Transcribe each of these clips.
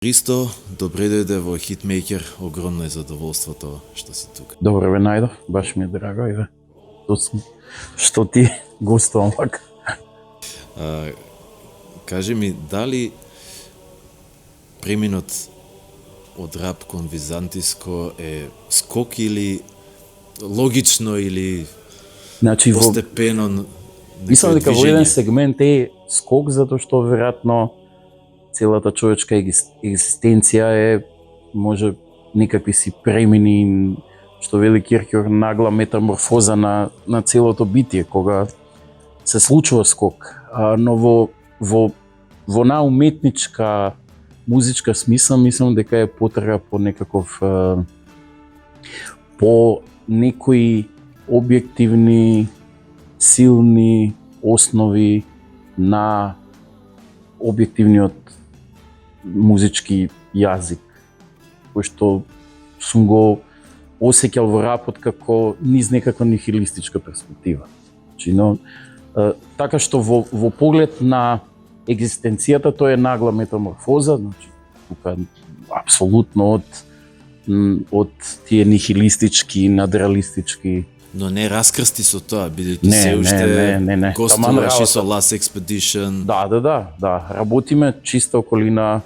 Ристо, добре дојде во Хитмейкер, огромно е задоволството што си тука. Добро ве најдов, баш ми е драго, еве. Што ти гостувам вака. Кажи ми, дали преминот од рап кон византиско е скок или логично или Значи, постепено мислам дека во движење? еден сегмент е скок, затоа што веројатно целата човечка екзистенција е може некакви си премини, што вели Киркеор, нагла метаморфоза на целото битие кога се случува скок. Но во на уметничка музичка смисла мислам дека е потрага по некаков по некои објективни силни основи на објективниот музички јазик, кој што сум го осеќал во рапот како низ некаква нихилистичка перспектива. Значи, но, така што во поглед на екзистенцијата тоа е нагла метаморфоза, значи тука апсолутно од тие нихилистички, надреалистички. Но не раскрсти со тоа, бидејќи се уште гостуваш и со Last Expedition. Да, работиме чиста околина,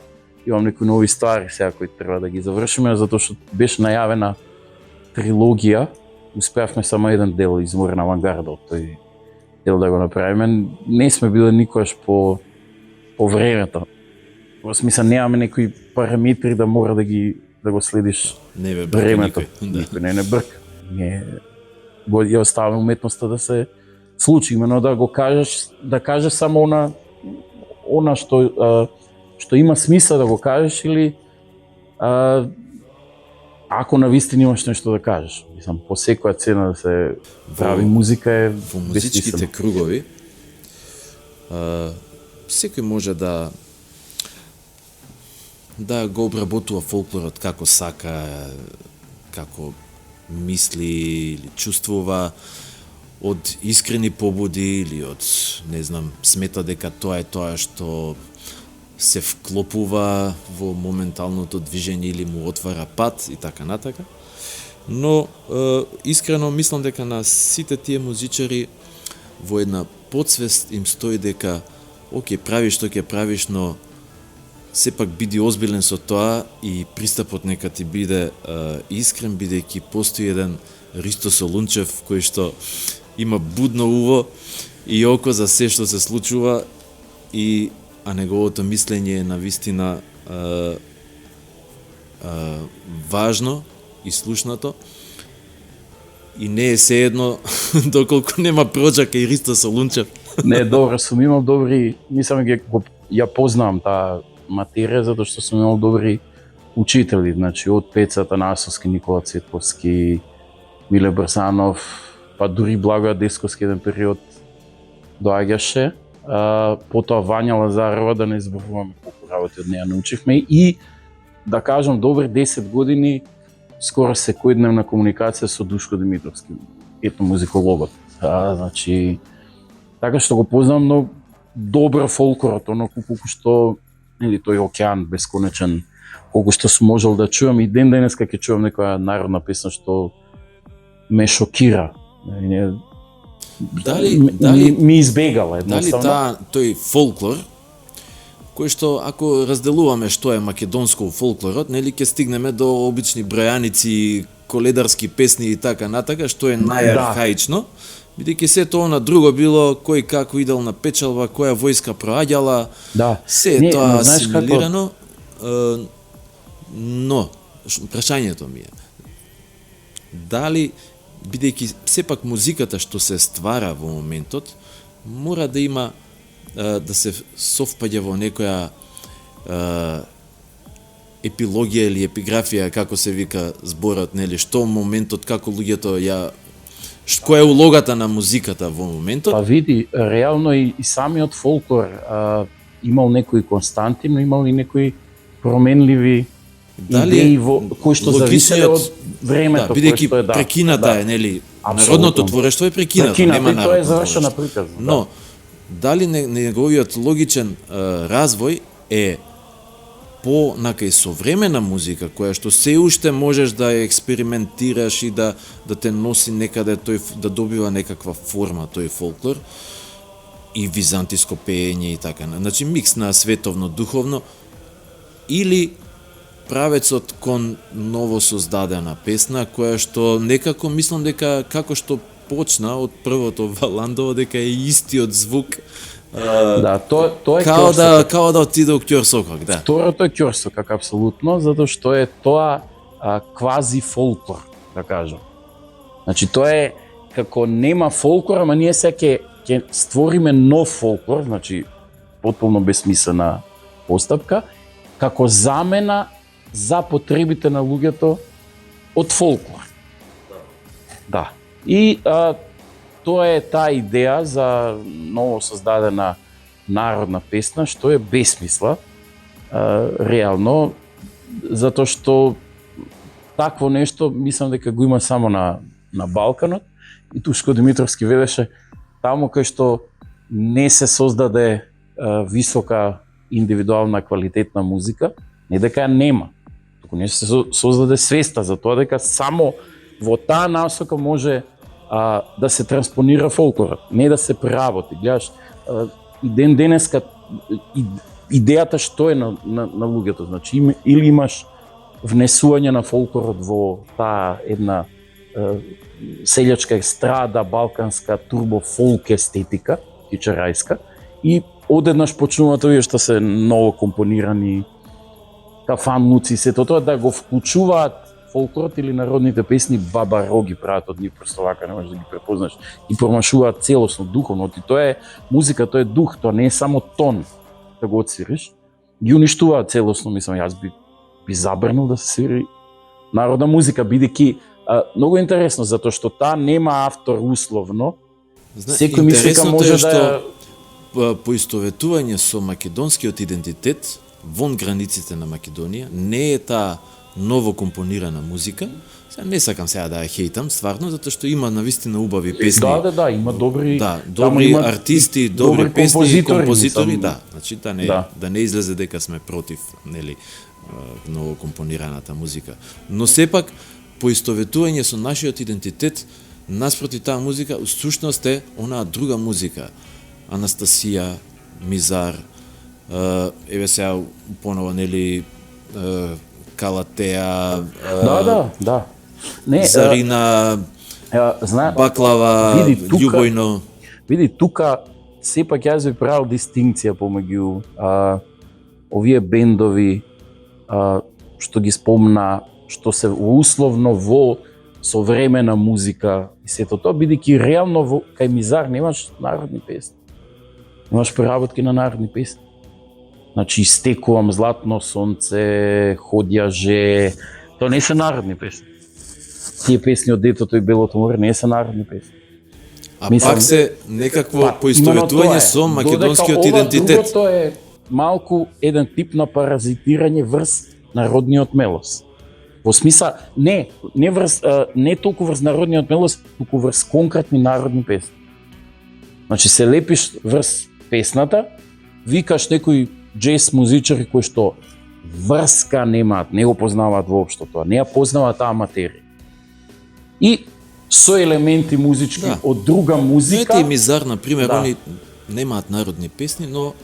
имам некои нови ствари сега кои треба да ги завршиме, затоа што беше најавена трилогија, успеавме само еден дел, Изморен авангард, тој дел да го направиме. Не сме биле никогаш по времето. Во смисла немаме некои параметри да мора да го следиш не бе брка времето. Никој. Не брка. Го ја оставаме уметноста да се случи, именно да го кажеш, да кажеш само она што има смисла да го кажеш или ако навистина имаш нешто да кажеш. Мислам, по секоја цена да се прави музика е во музичките кругови. Секој може да го обработува фолклорот како сака, како мисли или чувствува, од искрени побуди или од, не знам, смета дека тоа е тоа што се вклопува во моменталното движење или му отвара пат и така натака. Но искрено мислам дека на сите тие музичари во една подсвест им стои дека окей, правиш што ќе правиш, но сепак биди озбилен со тоа и пристапот нека ти биде искрен, бидејќи постои еден Ристо Солунчев кој што има будно уво и око за се што се случува, а неговото мислење е навистина важно и слушнато. И не е sejedno доколку нема проџака и Ристо Солунчев. Не, добро, сум имал добри, мислам ја познавам таа материја, затоа што сум имал добри учители, значи од Пеца Атанасовски, Никола Цветковски, Миле Брсанов, па дури Благоја Десковски еден период доаѓаше. Потоа Вања Лазарова, да не изборуваме колку работи од неја научивме, и да кажам добри 10 години скоро секојдневна комуникација со Душко Димитровски, етномузикологот. Значи, така што го познавам, но добро фолклорот, оноку колку што тој океан бесконечен, колку што сум можел да чувам, и ден денеска ќе чувам некоја народна песна што ме шокира. Ми избегала едноставно. Дали тој фолклор, кој што ако разделуваме што е македонско фолклорот, нели ќе стигнеме до обични бројаници, коледарски песни и така натака, што е најархаично, бидејќи се тоа на друго било, кој како идел на печалба, која војска проаѓала, се е тоа асимилирано, но прашањето ми е, дали, бидејќи сепак музиката што се ствара во моментот, мора да има, да се совпаѓа во некоја епилогија или епиграфија, како се вика зборот, нели, што моментот, како луѓето која е улогата на музиката во моментот? Па види, реално и самиот фолклор имал некои константи, но имал и некои променливи идеи кои што зависеле од времето, кој што е прекината е, нели, народното творештво е прекинато, нема народно. Тоа е завршена приказна. Но дали неговиот логичен развој е понака и современа музика, која што се уште можеш да ја експериментираш и да те носи некаде тој, да добива некаква форма тој фолклор, и византиско пеење и така. Значи микс на световно духовно или правецот кон ново создадена песна која што некако мислам дека како што почна од првото Валандово дека е истиот звук. Да, тоа е као да отиде у Ќорсокак, да. Второто е Ќорсокак апсолутно, затоа што е тоа квази фолклор, да кажам. Значи тоа е како нема фолклор, ама ние сега ќе створиме нов фолклор, значи потполно бесмислена постапка, како замена за потребите на луѓето од фолклор. Да. И тоа е таа идеја за ново создадена народна песна, што е бесмисла, реално, затоа што такво нешто мислам дека го има само на Балканот, и Тушко Димитровски велеше таму кај што не се создаде висока индивидуална квалитетна музика, не дека ја нема, туку не се создаде свеста за тоа дека само во таа насока може да се транспонира фолклорот, не да се преработи. Гледаш, и ден денеска идејата што е на луѓето, значи или имаш внесување на фолклорот во таа една селјачка естрада, балканска турбо фолк естетика, кичарајска, и одеднаш почнуваат овие што се ново компонирани кафанлуци, сето тоа да го вклучуваат фолклорот или народните песни баба роги прават од нив, просто вака не можеш да ги препознаш, и промашуваат целосно духовно, и тоа е музика, тоа е дух, тоа не е само тон да го отсвириш, ги уништуваат целосно, мислам, јас би забрнал да се свири народна музика, бидејќи многу интересно, затоа што таа нема автор условно, секој мислика може да поистоветување со македонскиот идентитет вон границите на Македонија не е таа ново компонирана музика. Сега не сакам сега да ја хейтам, стварно, затоа што има навистина убави песни. Да, има добри добри артисти, добри песни и композитори, да. Значи да не излезе дека сме против, нели, ново компонираната музика. Но сепак поистоветување со нашиот идентитет наспроти таа музика, всушност е онаа друга музика. Анастасија, Мизар, еве сега понова, нели, Калатеа, да. Не, Зарина, Баклава, Љубојно. Види, тука сепак јас би правил дистинкција помеѓу овие бендови што ги спомна, што се условно во современа музика и сето тоа, бидејќи реално кај Мизар немаш народни песни. Немаш преработки на народни песни. Значи, Истекувам, Златно сонце, Ходјаже, тоа не се народни песни. Тие песни од Детото и Белото море не се народни песни. Пак се некакво поистоветување со македонскиот идентитет. Другото е малку еден тип на паразитирање врз народниот мелос. Во смисла, не толку врз народниот мелос, туку врз конкретни народни песни. Значи, се лепиш врз песната, викаш некои джез музичари кои што врска немаат, не го познаваат воопшто тоа, не ја познаваат таа материја. И со елементи музички од друга музика. Ете и Мизар, например, они немаат народни песни, но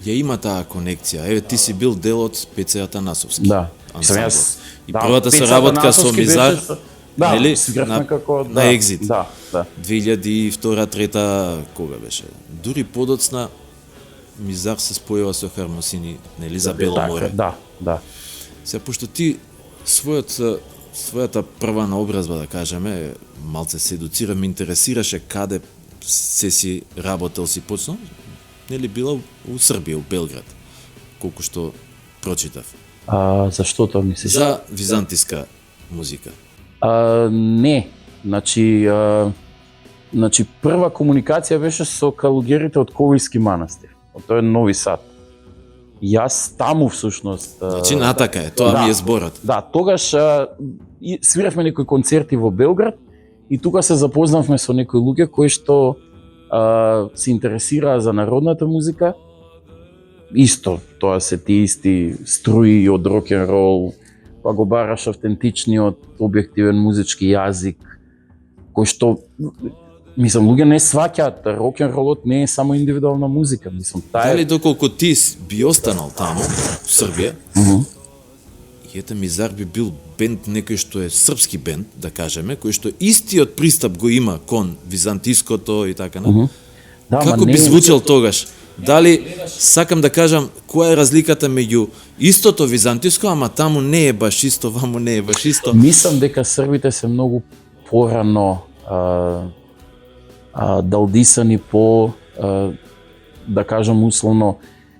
ја има таа конекција. Еве, ти си бил дел од Пеце Атанасовски. Да. И првата соработка со Мизар, нели, на Екзит. Да. 2002-2003, кога беше? Дури подоцна Мизар се спојува со Хармосини, нели, за Бело море. Да. Сега, пошто ти својата прва наобразба, да кажеме, малце се едуцира, ме интересираше каде се си работел, си почнал, нели, била у Србија, у Белград, колку што прочитав. Зашто тоа мислиш? За византиска музика. Не, значи прва комуникација беше со калугерите од Ковијски манастир. Тоа е Нови Сад. Јас таму всушност. Значи натака е, тоа ми е зборот. Да, тогаш свиравме некои концерти во Белград и тука се запознавме со некои луѓе кои што се интересираа за народната музика исто, тоа се тие исти струи од рок-н-рол, па го бараш автентичниот објективен музички јазик, кој што, мислам, луѓе не сваќаат, рок-н-ролот не е само индивидуална музика, мислам, таа Дали доколку ти би останал таму, в Србија, ете Мизар би бил бенд некој што е српски бенд, да кажеме, кој што истиот пристап го има кон византиското и така на. Да, Како би звучел тогаш? Дали, сакам да кажам, која е разликата меѓу истото византиско, ама таму не е баш исто, ваму не е баш исто? Мислам дека србите се многу порано далдисани по, да кажам условно,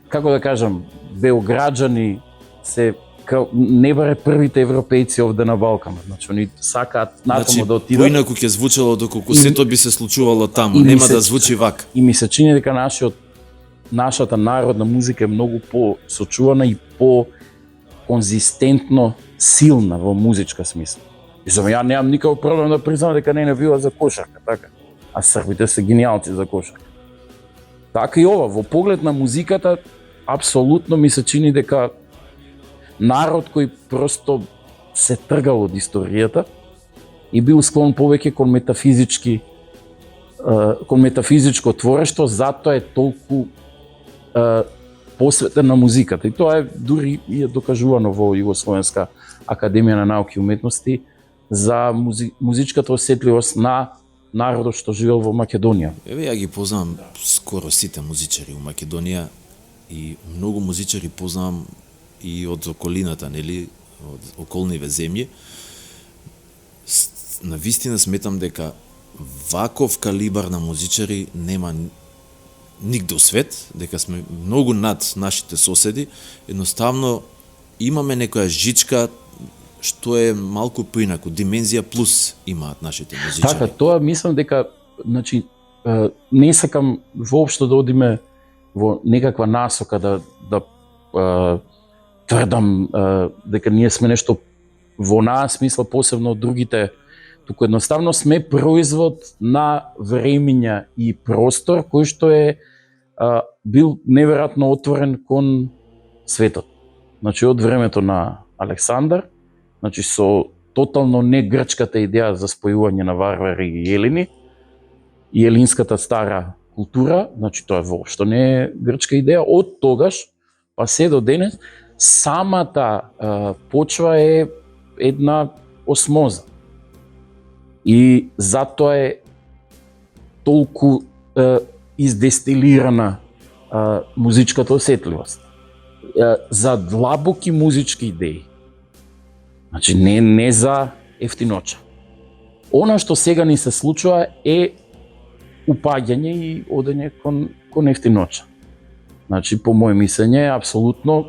како да кажам, Белграđани се не баре првите европејци овде на Балканот. Значи, они сакаат натаму да отидат. Поинаку ќе звучело доколку сето би се случувало таму, нема да звучи вак. И ми се чини дека нашата народна музика е многу по-сочувана и по-конзистентно силна во музичка смисла. И за ја немам никаков проблем да признам дека не навива за кошарка, така. А србите се гениалци за кошарка. Така и ова, во поглед на музиката, апсолутно ми се чини дека народ кој просто се тргал од историјата и бил склон повеќе кон метафизичко творештво, затоа е толку посветен на музиката. И тоа е дури и е докажувано во Југословенска академија на науки и уметности за музичката осетливост на народот што живел во Македонија. Еве ја ги познавам скоро сите музичари во Македонија и многу музичари познавам и од околината, нели, од околниве земји. На вистина сметам дека ваков калибар на музичари нема нигде у свет, дека сме многу над нашите соседи, едноставно имаме некоја жичка што е малку поинаку, димензија плюс имаат нашите музичари. Така, тоа мислам дека, значи, не сакам воопшто да одиме во некаква насока да тврдам дека ние сме нешто во нас смисла посебно од другите, туку едноставно сме производ на времиња и простор кој што е бил неверојатно отворен кон светот. Значи од времето на Александар, значи со тотално не грчката идеја за спојување на варвари и елини и елинската стара култура, значи тоа воопшто не е грчка идеја, од тогаш па се до денес самата почва е една осмоза. И затоа е толку издестилирана музичката осетливост. За длабоки музички идеи. Значи не за ефтиноча. Она што сега ни се случува е упаѓање и одење кон ефтиноча. Значи, по моје мислење, апсолутно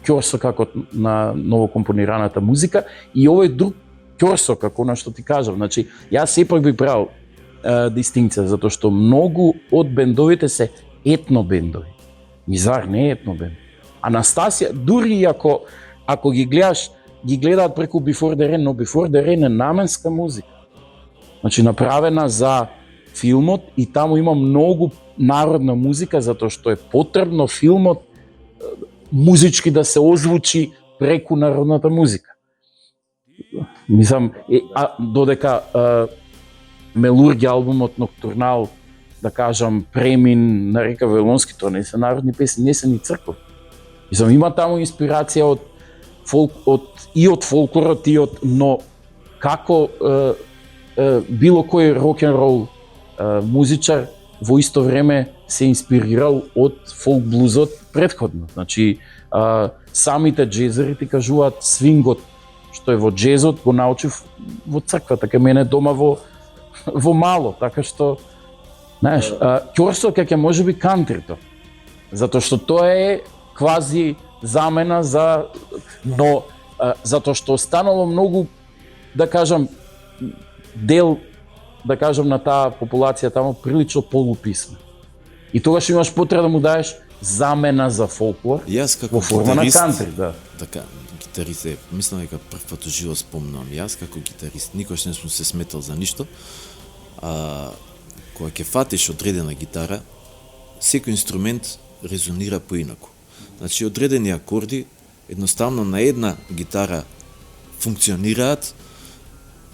ќорсо како на новокомпонираната музика и овој друг ќорсо како на што ти кажав. Значи, јас сепак би правил дистинкција, затоа што многу од бендовите се етно бендови. Мизар не е етно бенд. Анастасија, дури ако ги гледаш, ги гледаат преку Before the Rain, но Before the Rain е наменска музика. Значи, направена за филмот и таму има многу народна музика, затоа што е потребно филмот музички да се озвучи преку народната музика. Мислам, додека Мелургија албумот Ноктурнал, да кажам, Премин на река Вавилонски, тоа не се народни песни, не се ни црква. Мислам, има таму инспирација од фолклорот и од, но како било кој рок-н-рол музичар во исто време се инспирирал од фолк блузот претходно. Значи, самите джезери ти кажуваат свингот што е во джезот го научив во црквата, кај мене дома во мало, така што, знаеш, ќорсо ќе можеби кантрито, затоа што тоа е квази замена за, но затоа што останало многу, да кажам, дел, да кажам, на таа популација таму прилично полуписма. И тогаш имаш потреба да му даеш замена за фолклор во форма на кантри, да. Така, гитарист е, мислам дека прв пат во живот спомнам јас како гитарист, никош не сум се сметал за ништо. Кога ќе фатиш одредена гитара, секој инструмент резонира поинаку. Значи, одредени акорди едноставно на една гитара функционираат,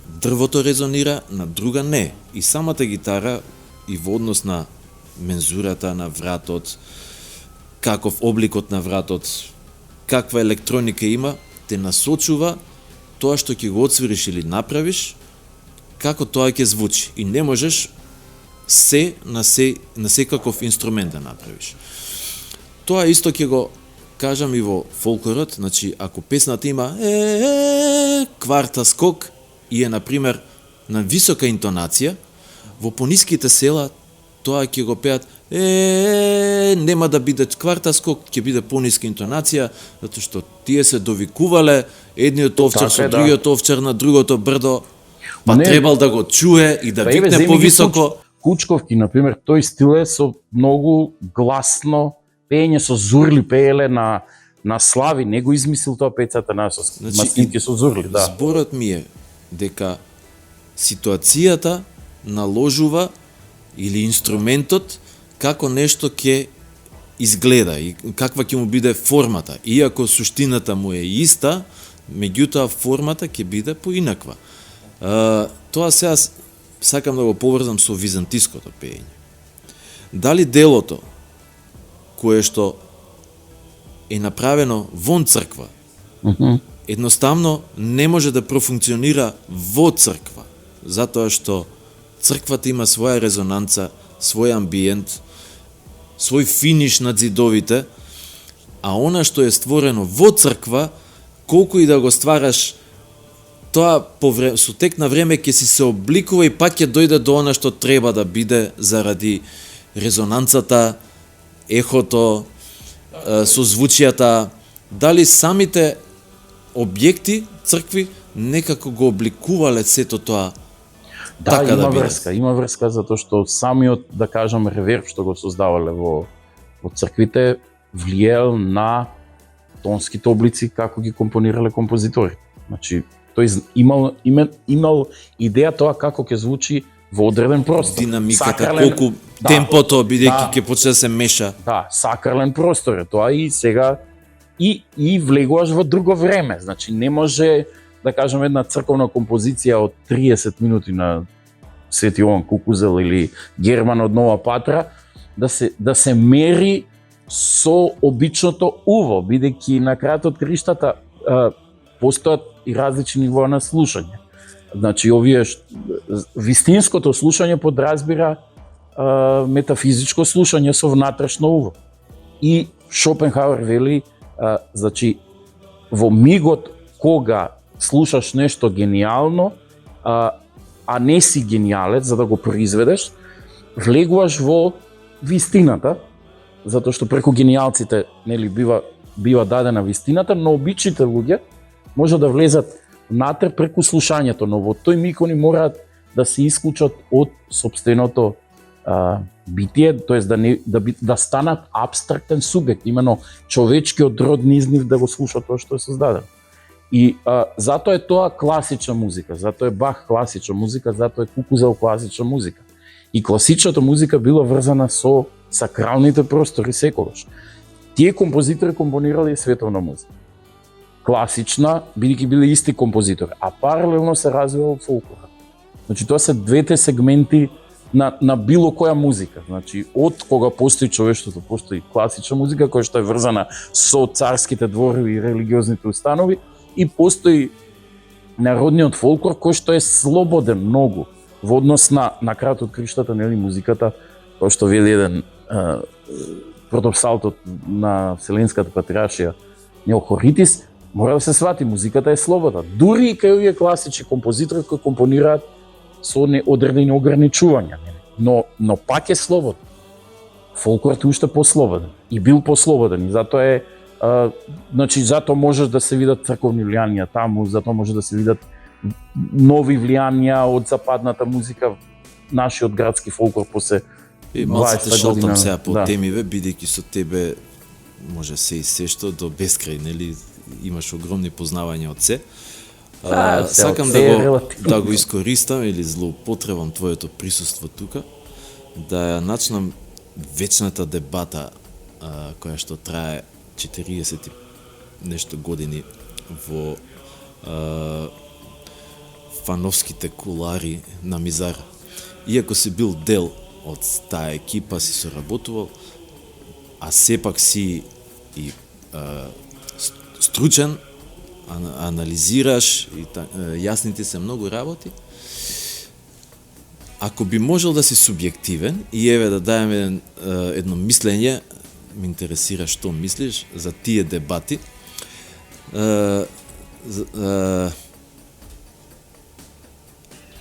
дрвото резонира, на друга не. И самата гитара и во однос на мензурата на вратот, каков обликот на вратот, каква електроника има, те насочува тоа што ќе го отсвириш или направиш, како тоа ќе звучи. И не можеш на секаков инструмент да направиш. Тоа исто ќе го кажам и во фолклорот, значи ако песната има кварта скок и е например на висока интонација, во пониските села тоа ќе го пеат нема да биде кварта скок, ќе биде пониска интонација, затоа што тие се довикувале едниот овчар со другиот овчар на другото брдо, па требал да го чуе и да викне повисоко. Кучковки, например, тој стил е со многу гласно пеење, со зурли пееле на слави, не го измислил тоа Пеца Атанасовски. Значи, маснинки со зурли, да. Зборот ми е дека ситуацијата наложува или инструментот како нешто ќе изгледа и каква ќе му биде формата. Иако суштината му е иста, меѓутоа формата ќе биде поинаква. Тоа сега сакам да го поврзам со византиското пеење. Дали делото кое што е направено вон црква, едноставно не може да профункционира во црква, затоа што црквата има своја резонанца, свој амбиент, свој финиш над зидовите, а она што е створено во црква, колку и да го ствараш, тоа со тек на време ќе си се обликува и пак ќе дојде до она што треба да биде заради резонанцата, ехото, созвучијата, дали самите објекти, цркви, некако го обликувале сето тоа. Да, така има врска, има врска, затоа што самиот, да кажам, реверб што го создавале во црквите влијал на тонските облици како ги компонирале композитори. Значи, тој имал идеја тоа како ќе звучи во одреден простор. Динамиката, колку темпото бидејќи ќе почне да се меша. Да, сакрален простор е тоа и сега и влегуваш во друго време. Значи не може да кажем една црковна композиција од 30 минути на Свети Јован Кукузел или Герман од Нова Патра да се мери со обичното уво, бидејќи на крајот од криштата постојат и различни нивоа на слушање. Значи, вистинското слушање подразбира метафизичко слушање со внатрешно уво. И Шопенхауер вели, значи, во мигот кога слушаш нешто гениално, а не си гениалец за да го произведеш, влегуваш во вистината, затоа што преку гениалците нели бива дадена вистината, но обичните луѓе може да влезат внатре преку слушањето, но во тој миг они мораат да се исклучат од сопственото битие, тоест да станат апстрактен субјект, имено човечкиот род низ нив да го слуша тоа што е создадено. И затоа е тоа класична музика, затоа е Бах класична музика, затоа е Кукузел класична музика. И класичната музика била врзана со сакралните простори секогаш. Тие композитори компонирале и световна музика. Класична, бидејќи биле исти композитори, а паралелно се развивал фолклора. Значи тоа се двете сегменти на било која музика. Значи од кога постои човештвото, постои класична музика која што е врзана со царските дворови и религиозните установи, и постои народниот фолклор кој што е слободен многу во однос на крајот од криштата, нели музиката, кој што вели еден протопсалтот на Вселенската патриаршија Неохоритис, мора да се свати, музиката е слобода. Дури и кај овие класични композитори кои компонираат со одредени ограничувања, но пак е слободен. Фолклорот е уште послободен и бил послободен и затоа е значи затоа можеш да се видат црковни влијанија таму, затоа може да се видат нови влијанија од западната музика, нашиот градски фолклор после 20 година. Малце те шалтам сега по темиве, бидејќи со тебе може се и се што до бескрај, нели, имаш огромни познавања од се. Сакам да го искористам или злоупотребам твоето присуство тука, да ја начнам вечната дебата која што трае 40 и нешто години во фановските кулари на Мизар. Иако си бил дел од таа екипа, си соработувал, а сепак си и стручен, анализираш и јасните се многу работи. Ако би можел да си субјективен и еве да дајаме едно мислење, ме интересира што мислиш за тие дебати,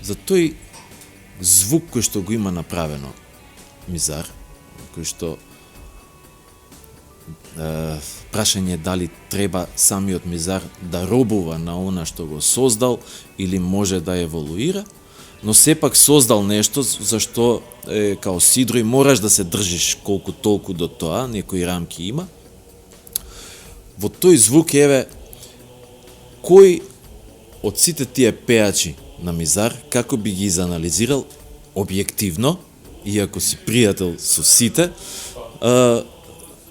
за тој звук кој што го има направено Мизар, кој што прашање дали треба самиот Мизар да робува на она што го создал или може да еволуира, но сепак создал нешто за што као Сидро и мораш да се држиш колку толку до тоа, некои рамки има. Во тој звук еве кој од сите тие пеачи на Мизар, како би ги изанализирал објективно, иако си пријател со сите,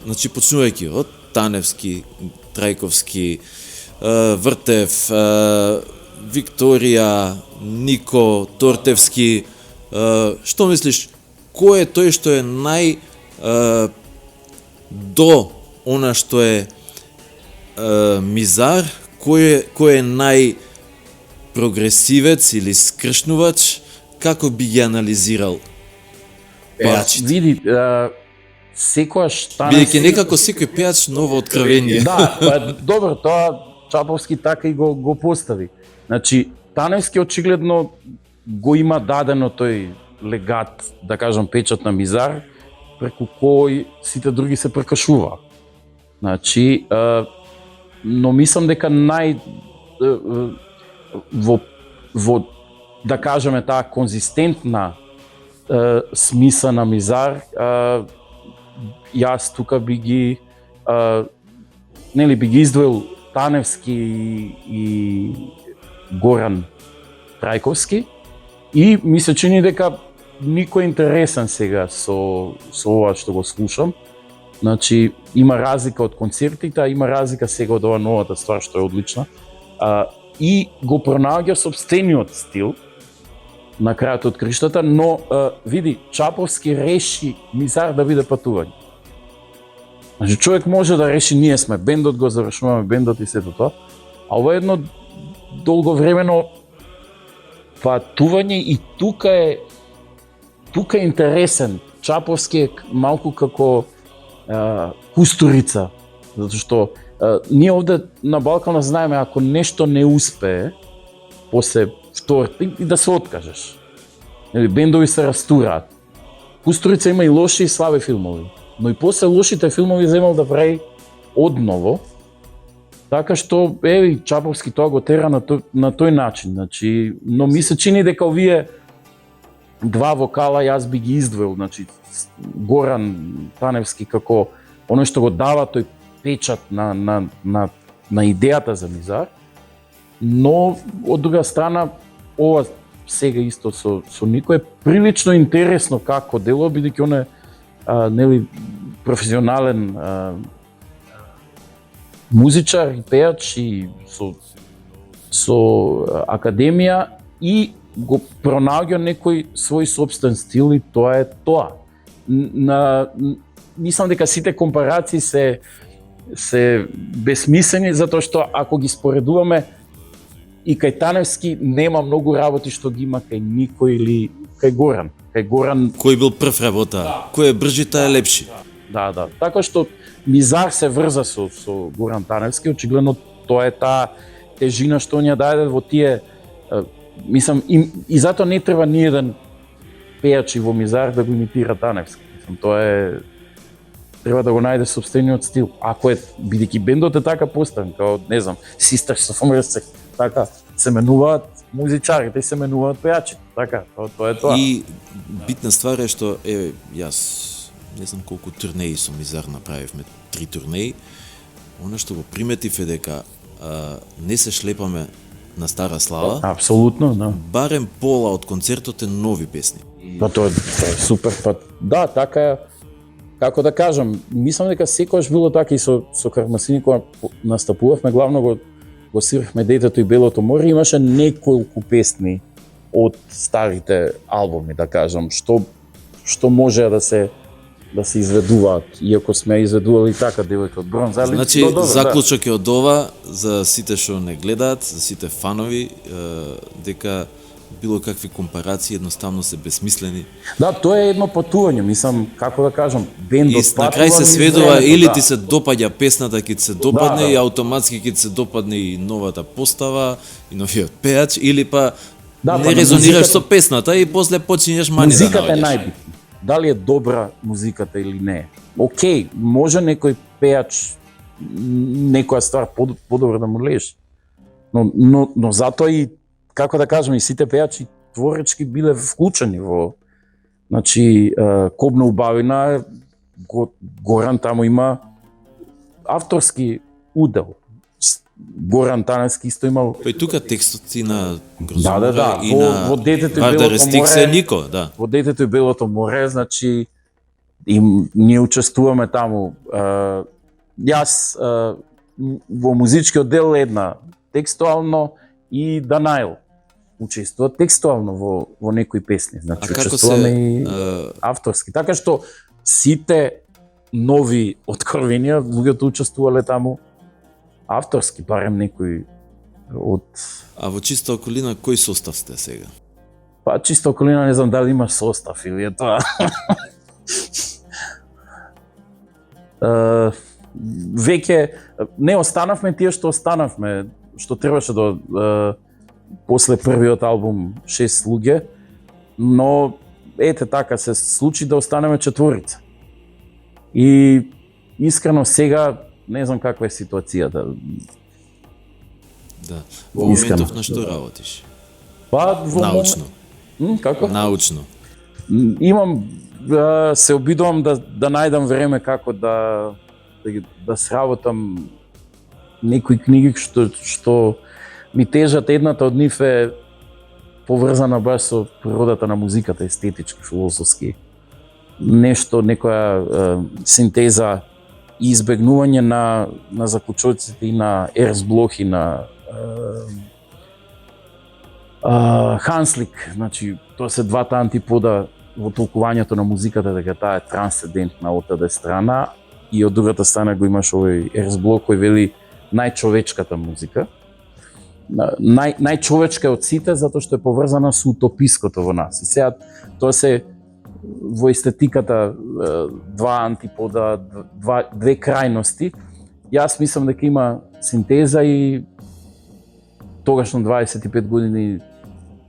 значи почнувајќи од Таневски, Трајковски, Вртев, Викторија, Нико, Тортевски, што мислиш, кој е тој што е нај до она што е Мизар, кој е нај прогресивец или скршнувач, како би ги анализирал пеачите? Види, секојаш Бидејќи некако секој пеач ново откровение. Да, добро, тоа Чаповски така и го постави. Значи, Таневски очигледно го има дадено тој легат, да кажам, печат на Мизар, преку кој сите други се прекашува. Значи, но мислам дека во да кажеме таа конзистентна смиса на Мизар, јас тука би ги издвоил Таневски и Горан Трајковски и ми се чини дека никој интересен сега со ова што го слушам. Значи има разлика од концертите, а има разлика сега од ова новата ствар што е одлична. И го пронаоѓа сопствениот стил на крајот од криштата, но види, Чаповски реши Мизар да биде патување. Значи човек може да реши, ние сме бендот, го завршуваме бендот и сето тоа, а ова е едно долговремено патување и тука е интересен. Чаповски е малку како Кустурица, затоа што ние овде на Балкана знаеме ако нешто не успее после втор и да се откажеш. Бендови се растураат. Кустурица има и лоши и слаби филмови, но и после лошите филмови земал да прави одново. Така што Чаповски тоа го тера на тој начин, значи, но ми се чини дека овие два вокала јас би ги издвоил, значи Горан Таневски како оно што го дава тој печат на идејата за Мизар, но од друга страна ова сега исто со Нико е прилично интересно како дело, бидејќи он е професионален музичар и пеач и со академија и го пронаоѓа некој свој сопствен стил и тоа е тоа. Мислам дека сите компарации се безсмислени, затоа што ако ги споредуваме и кај Таневски нема многу работи што ги има кај Нико или кај Горан. Кој бил прв работа? Кој е бржи, таа е лепши. Да. Така што Мизар се врза со Горан Таневски, очигледно тоа е таа тежина што ни ја даде во тие, мислам, и затоа не треба ни еден пеач во Мизар да го имитира Таневски. Мислам, тоа е, треба да го најде сопствениот стил. Ако е, бидејќи бендот е така поставен, као, не знам, Sisters of Mercy, така, се менуваат музичарите и се менуваат пеачите, така, тоа е тоа. И битна ствар е што, јас не знам колку турнеи со Мизар направивме, 3 турнеи, она што го приметив е дека не се шлепаме на стара слава. Апсолутно, да. Барем пола од концертот е нови песни. Тоа е супер, да, така е. како да кажам, мислам дека секогаш било така и со Кармасини кога настапувавме, главно го свирихме Детето и Белото море, имаше неколку песни од старите албуми, да кажам, што може да се изведуваат, иако сме изведували така Девојка од бронза. Значи, заклучок е од ова за сите што не гледаат, за сите фанови, дека било какви компарации едноставно се бесмислени. Да, тоа е едно патување, мислам, како да кажам, бендот и на крај се сведува или ти се допаѓа песната, ќе ти се допадне и автоматски ќе ти се допадне и новата постава и новиот пеач, или па не резонираш со песната и после почињаш мани да наоѓаш. Музиката е најбитна. Дали е добра музиката или не. Океј, може некој пеач некоја ствар подобро да му лежи. Но затоа и, како да кажам, и сите пеачи творечки биле вклучени во, значи, Кобна убавина, Горан таму има авторски удел. Горан Таневски исто имал. Па и тука текстоци на Грозумова да. И на во Детето и Вардар Белото Стикс море, Нико, да. Во Детето и Белото море, значи, и ние учествуваме таму. Јас во музичкиот дел една текстуално и Данаил учествува текстуално во некои песни. Значи, учествуваме и авторски. Така што сите нови откровенија, луѓето учествувале таму авторски, барем некои од... А во Чиста околина, кој состав сте сега? Па Чиста околина не знам дали има состав или е тоа. Веќе не останавме тие што останавме, што требаше после првиот албум 6 луѓе, но ете така се случи да останеме четворица. И искрено сега не знам каква е ситуацијата. Да. Во моментов на што работиш? Па во научно. Како? Научно. Имам се обидувам да најдам време како да сработам некои книги што ми тежат. Едната од нив е поврзана баш со природата на музиката, естетички, филозофски. Нешто, некоја синтеза и избегнување на заклучоците и на Ернст Блох и на Ханслик. Значи, тоа се двата антипода во толкувањето на музиката, дека таа е трансцендентна од една страна и од другата страна го имаш овој Ернст Блох кој вели најчовечката музика. Најчовечка од сите затоа што е поврзана со утопиското во нас. И сега тоа се во естетиката два антипода, две крајности. Јас мислам дека има синтеза и тогаш на 25 години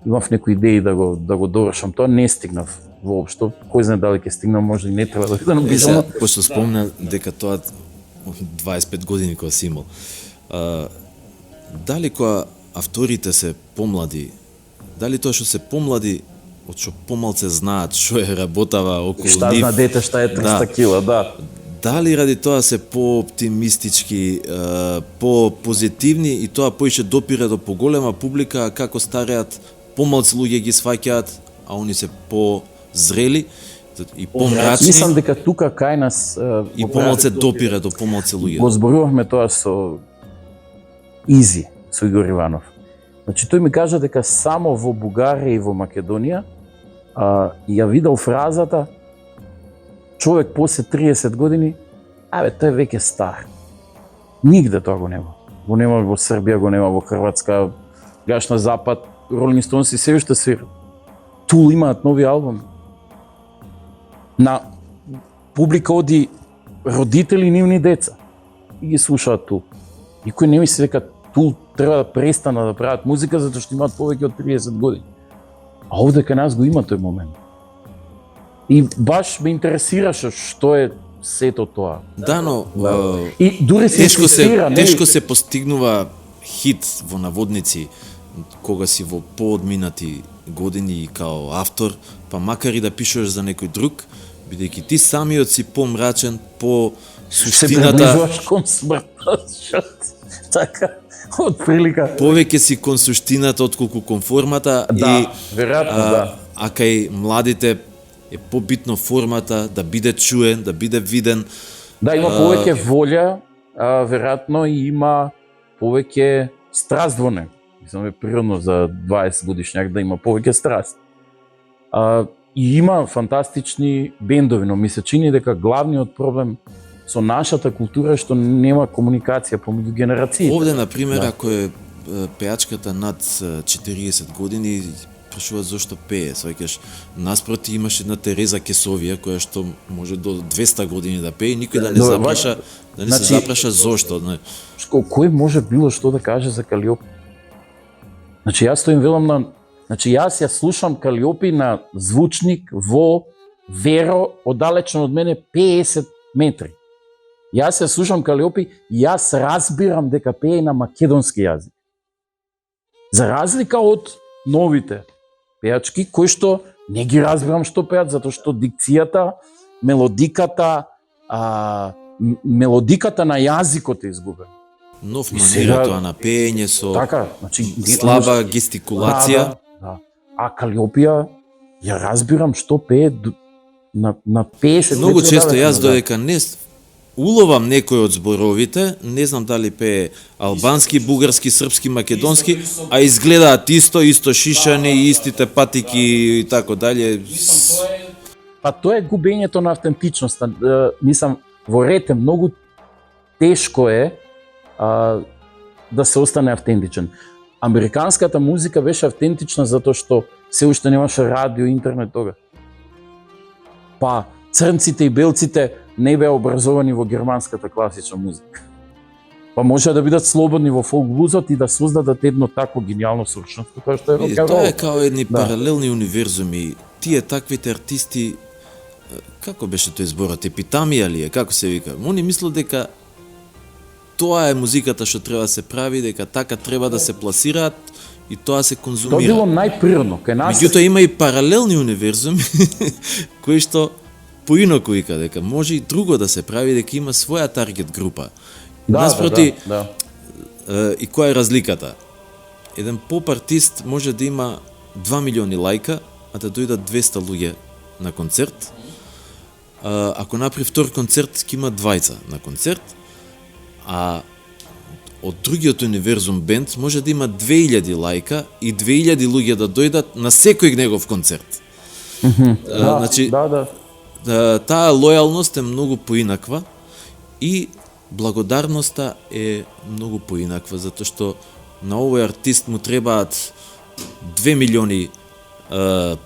имав некои идеи да го довршам. Тоа не стигнав воопшто. Кој знае дали ќе стигнам, може и не треба да напишам. Пошто спомна дека тоа 25 години кога си имал. Дали кога авторите се помлади, дали тоа што се помлади од што помалце знаат што е работава околу нив. Шта зна дете шта е 300 кила, да. Дали ради тоа се по-оптимистички, по-позитивни и тоа поише допира до поголема публика, како стареат, помалци луѓе ги сваќаат, а они се по-зрели и помрачни. Мислам дека тука кај нас и помалце допира до помалци луѓе. Го зборувавме тоа со Изи, со Игор Иванов. Значи тој ми кажа дека само во Бугарија и во Македонија ја видел фразата човек после 30 години, тој веќе стар. Нигде тоа го нема. Го нема во Србија, го нема во Хрватска, гледаш на запад, Rolling Stones и се уште свират. Тул имаат нови албуми. На публика оди родители и нивни деца и ги слушаат Тул. Никој не мисли дека Тул треба да престана да прават музика затоа што имаат повеќе од 30 години. А овде кај нас го има тој момент. И баш ме интересираше што е сето тоа. Да, но и дури се тешко се постигнува хит во наводници кога си во поодминати години као автор, па макар и да пишеш за некој друг, бидејќи ти самиот си помрачен, по суштината. Се приближуваш кон смртта, така, од прилика. Повеќе си кон суштината отколку кон формата. Да, и, веројатно, да. А кај младите, е побитно формата, да биде чуен, да биде виден. Да, има повеќе волја, веројатно и има повеќе страст во него. Мислам, е природно за 20 годишњак да има повеќе страст. И има фантастични бендови, но ми се чини дека главниот проблем со нашата култура е што нема комуникација помеѓу генерации. Овде, например, ако е пеачката над 40 години, прашува зошто пее. Сваќаш, наспроти имаш една Тереза Кесовија, која што може до 200 години да пее, никој да не запраша, да не се запраша зошто. Не. Кој може било што да каже за Калиопи? Значи, јас стоим велам на... Значи, јас ја слушам Калиопи на звучник во Веро, оддалечно од мене 50 метри. Јас ја слушам Калиопи и јас разбирам дека пее на македонски јазик. За разлика од новите пеачки, кои што не ги разбирам што пеат, затоа што дикцијата, мелодиката на јазикот е изгубена. Нов манира тоа на пеење со така, значи, слаба гестикулација. Да. А Калиопија, ја разбирам што пее на 50 Многу метри често оддалече, јас додека не уловам некој од зборовите, не знам дали пее албански, бугарски, српски, македонски, а изгледаат исто шишани, истите патики и тако дале. Па тоа е губењето на автентичноста. Мислам, во ред е многу тешко е да се остане автентичен. Американската музика беше автентична затоа што се уште немаше радио, интернет тога. Па црнците и белците не беа образовани во германската класична музика. Па може да бидат слободни во фолк блузот и да создадат едно такво гениално сорчност, која што е рок н рол. Тоа е као едни паралелни универзуми. Тие таквите артисти, како беше тој зборот, епитамија ли е, како се вика? Они мислат дека тоа е музиката што треба да се прави, дека така треба да се пласираат и тоа се конзумира. Тоа било најприродно кај нас. Меѓутоа има и паралелни универзуми кои што поинаку вика дека може и друго да се прави, дека има своја таргет група. Наспроти, и која е разликата? Еден поп артист може да има 2 милиони лајка, а да дојдат 200 луѓе на концерт. Ако направи втор концерт, ќе има 20 на концерт, а од другиот универзум бенд може да има 2000 лајка и 2000 луѓе да дојдат на секој негов концерт. Значи, таа лојалност е многу поинаква и благодарноста е многу поинаква, затоа што на овој артист му требаат 2 милиони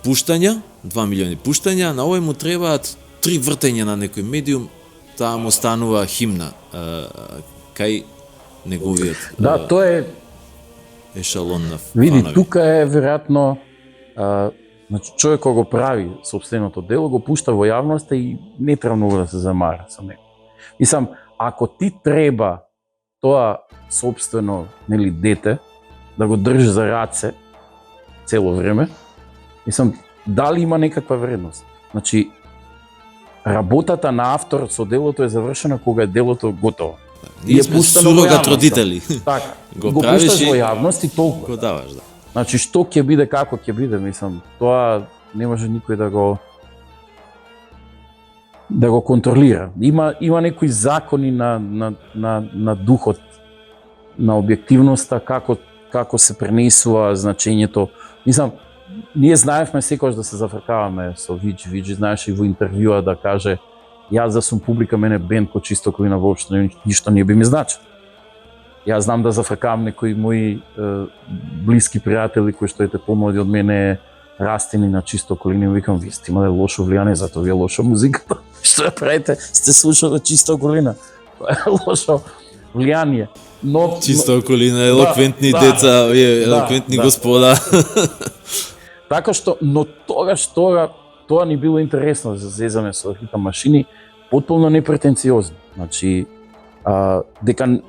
пуштања, 2 милиони пуштања, на овој му требаат 3 вртења на некој медиум, таа му станува химна кај неговиот тоа е ешалон на фанови. Види, тука е веројатно значи човек кога го прави сопственото дело, го пушта во јавноста и не треба многу да се замара со него. Мислам, ако ти треба тоа сопствено, нели, дете да го држи за раце цело време, мислам, дали има некаква вредност? Значи, работата на авторот со делото е завршена кога е делото готово. Ние сме сурогат родители. Така, го правиш пушташ во јавност и толку. Го даваш, да. Значи, што ќе биде, како ќе биде, мислам, тоа не може никој да го контролира. Има некои закони на духот, на објективноста, како се пренесува значењето. Мислам, ние знаевме секогаш да се зафркаваме со Видж знаеше и во интервјуа да каже јас да сум публика, мене бенд ко Чиста околина воопшто ништо не би ми значило. Јас знам да зафркавам некои мои блиски пријатели кои што ете помлади од мене, растени на Чиста околина, и викам, вие сте имале лошо влијание, затоа ви е лоша музиката. Што ја правите? Сте слушали Чиста околина. Тоа е лошо влијание. Но Чиста околина, елоквентни деца, елоквентни господа. Така што, но тогаш тоа ни било интересно за зезане со хита машини, потполно непретенциозно. Значи, дека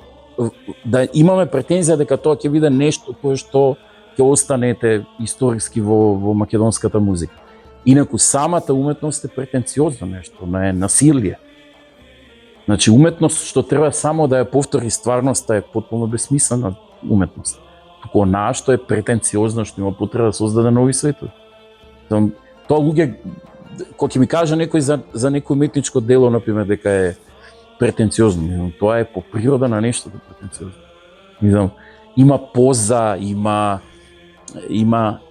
да имаме претензија дека тоа ќе биде нешто кое што ќе останете историски во македонската музика. Инаку самата уметност е претенциозно нешто, не е насилие. Значи, уметност што треба само да ја повтори стварноста е потполно безсмислена уметност. Туку онаа што е претенциозно, што има потреба да создаде нови светови. Тоа луѓе кога ќе ми каже некој за некој уметничко дело, например, дека е претенциозно, мислам, тоа е по природа на нештото претенциозно. Мислам, има поза, има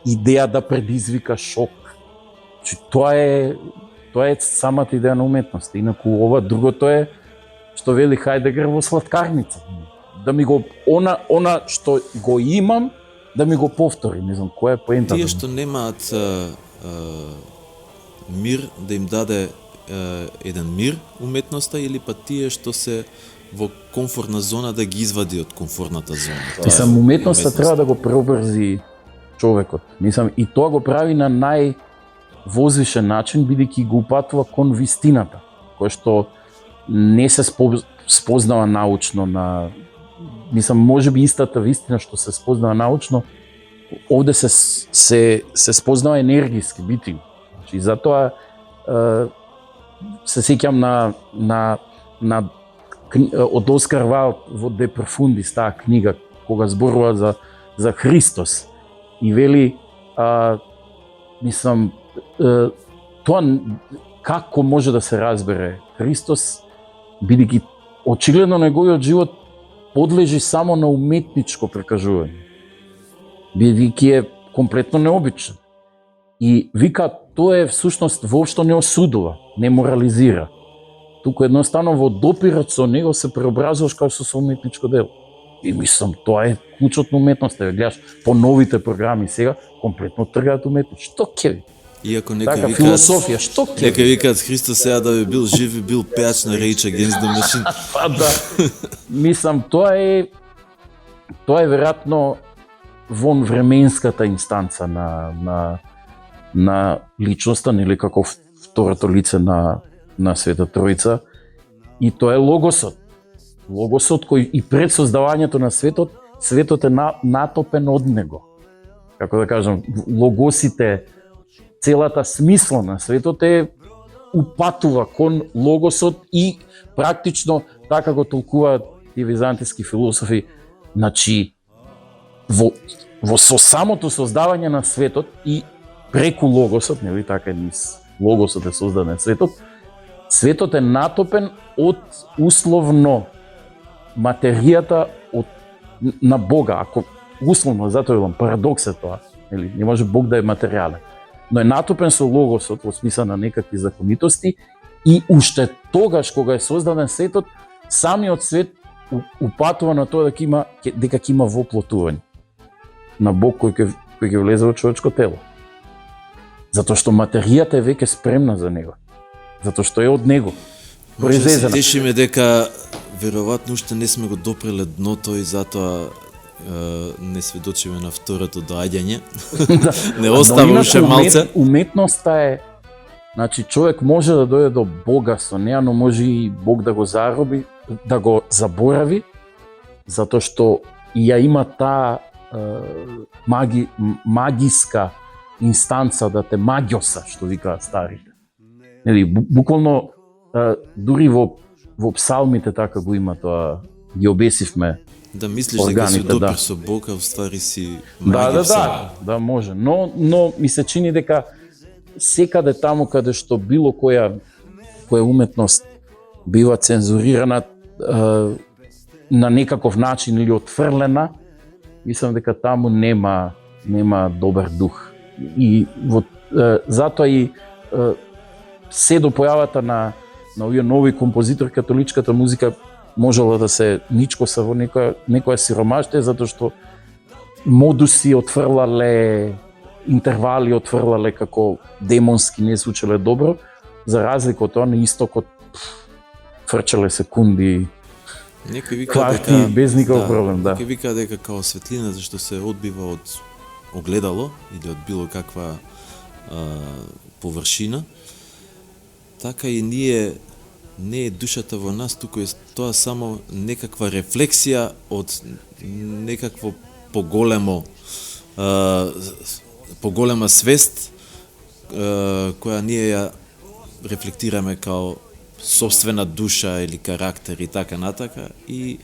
идеја да предизвика шок. Значи, тоа е самата идеја на уметност. Инаку ова другото е што вели Хајдегер во сладкарница. Да ми го она што го имам, да ми го повтори, не знам која е поентата. Тие што немаат мир, да им даде еден мир уметноста, или па тие што се во комфортна зона да ги извади од комфортната зона. Мислам, уметноста треба да го преобрзи човекот. Мислам, и тоа го прави на највозвишен начин, бидејќи го упатува кон вистината, кој што не се спознава научно мислам, можеби истата вистина што се спознава научно, овде се спознава енергиски бити. Значи, затоа се сеќам на од Оскар Вайлд во De Profundis, таа книга, кога зборува за Христос. И вели, мислам, тоа како може да се разбере Христос, бидејќи очигледно неговиот живот подлежи само на уметничко прекажување, бидејќи е комплетно необичен. И вика, тоа е всушност воопшто не осудува, не морализира. Туку едноставно во допирот со него се преобразуваш како со уметничко дело. И мислам, тоа е клучот на уметноста. Гледаш по новите програми сега, комплетно тргаат уметност. Што ќе ви? Иако нека така, викаат, философија, што ќе? Нека викаат Христос сега да би бил жив и бил пеач на Rage Against the Machine. Па да. Мислам, тоа е веројатно вон временската инстанца на личноста, нели како второто лице на Света Тројца, и тоа е логосот. Логосот кој и пред создавањето на светот е натопен од него. Како да кажам, логосите, целата смисла на светот упатува кон логосот и практично така го толкуваат и византиски философи. Значи, во со самото создавање на светот и преку логосот, нели така низ логосот е создаден светот е натопен од условно материјата на Бога. Ако условно, затоа велам, парадокс е тоа, нели, не може Бог да е материјален, но е натопен со логосот во смисла на некакви законитости, и уште тогаш кога е создаден светот, самиот свет упатува на тоа дека ќе има воплотување на Бог кој ќе влезе во човечко тело. Затоа што материјата е веќе спремна за него. Затоа што е од него. Може да се тешиме дека веројатно уште не сме го допреле дното и затоа не сведочиме на второто доаѓање. Не остава уште малце. Уметноста е, значи човек може да дојде до Бога со неа, но може и Бог да го зароби, да го заборави, затоа што ја има таа магиска инстанца да те магиоса, што викаат старите. Нели, буквално дури во псалмите така го има тоа, ги обесивме. Да мислиш дека си допир со Бог, а вствари си Да, може. Но ми се чини дека секаде таму каде што било која уметност бива цензурирана на некаков начин или отфрлена, мислам дека таму нема добар дух. И затоа и се до појавата на овие нови композитори, католичката музика можела да се ничкоса во некоја сиромаштија, затоа што модуси отфрлале, интервали отфрлале како демонски не звучеле добро, за разлика од тоа на истокот фрчале секунди, кварти, без никаков проблем. Некој вика дека као светлината што се одбива од огледало или од било каква површина, така и ние не е душата во нас, туку е тоа само некаква рефлексија од некакво поголема свест која ние ја рефлектираме као собствена душа или карактер и така натака, и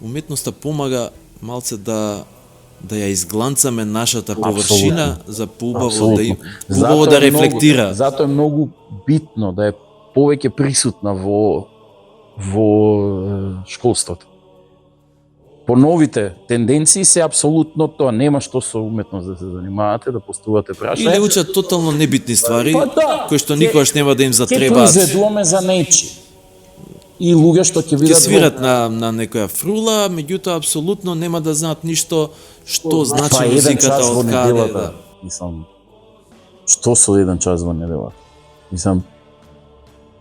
уметноста помага малце да да ја изгланцаме нашата површина за поубаво Апсолутно. да рефлектира. Затоа е многу битно да е повеќе присутна во школството. По новите тенденции се апсолутно тоа, нема што со уметност да се занимавате, да постувате прашања. Или учат тотално небитни ствари, Па да. кои што никогаш нема да им Ќе затребаат. произведуваме за нечи. И луѓе што ќе Ќе видат свират на некоја фрула, меѓутоа апсолутно нема да знаат ништо што значи па еден музиката, час во од каде. неделата. Мислам, што со еден час во неделата? Мислам,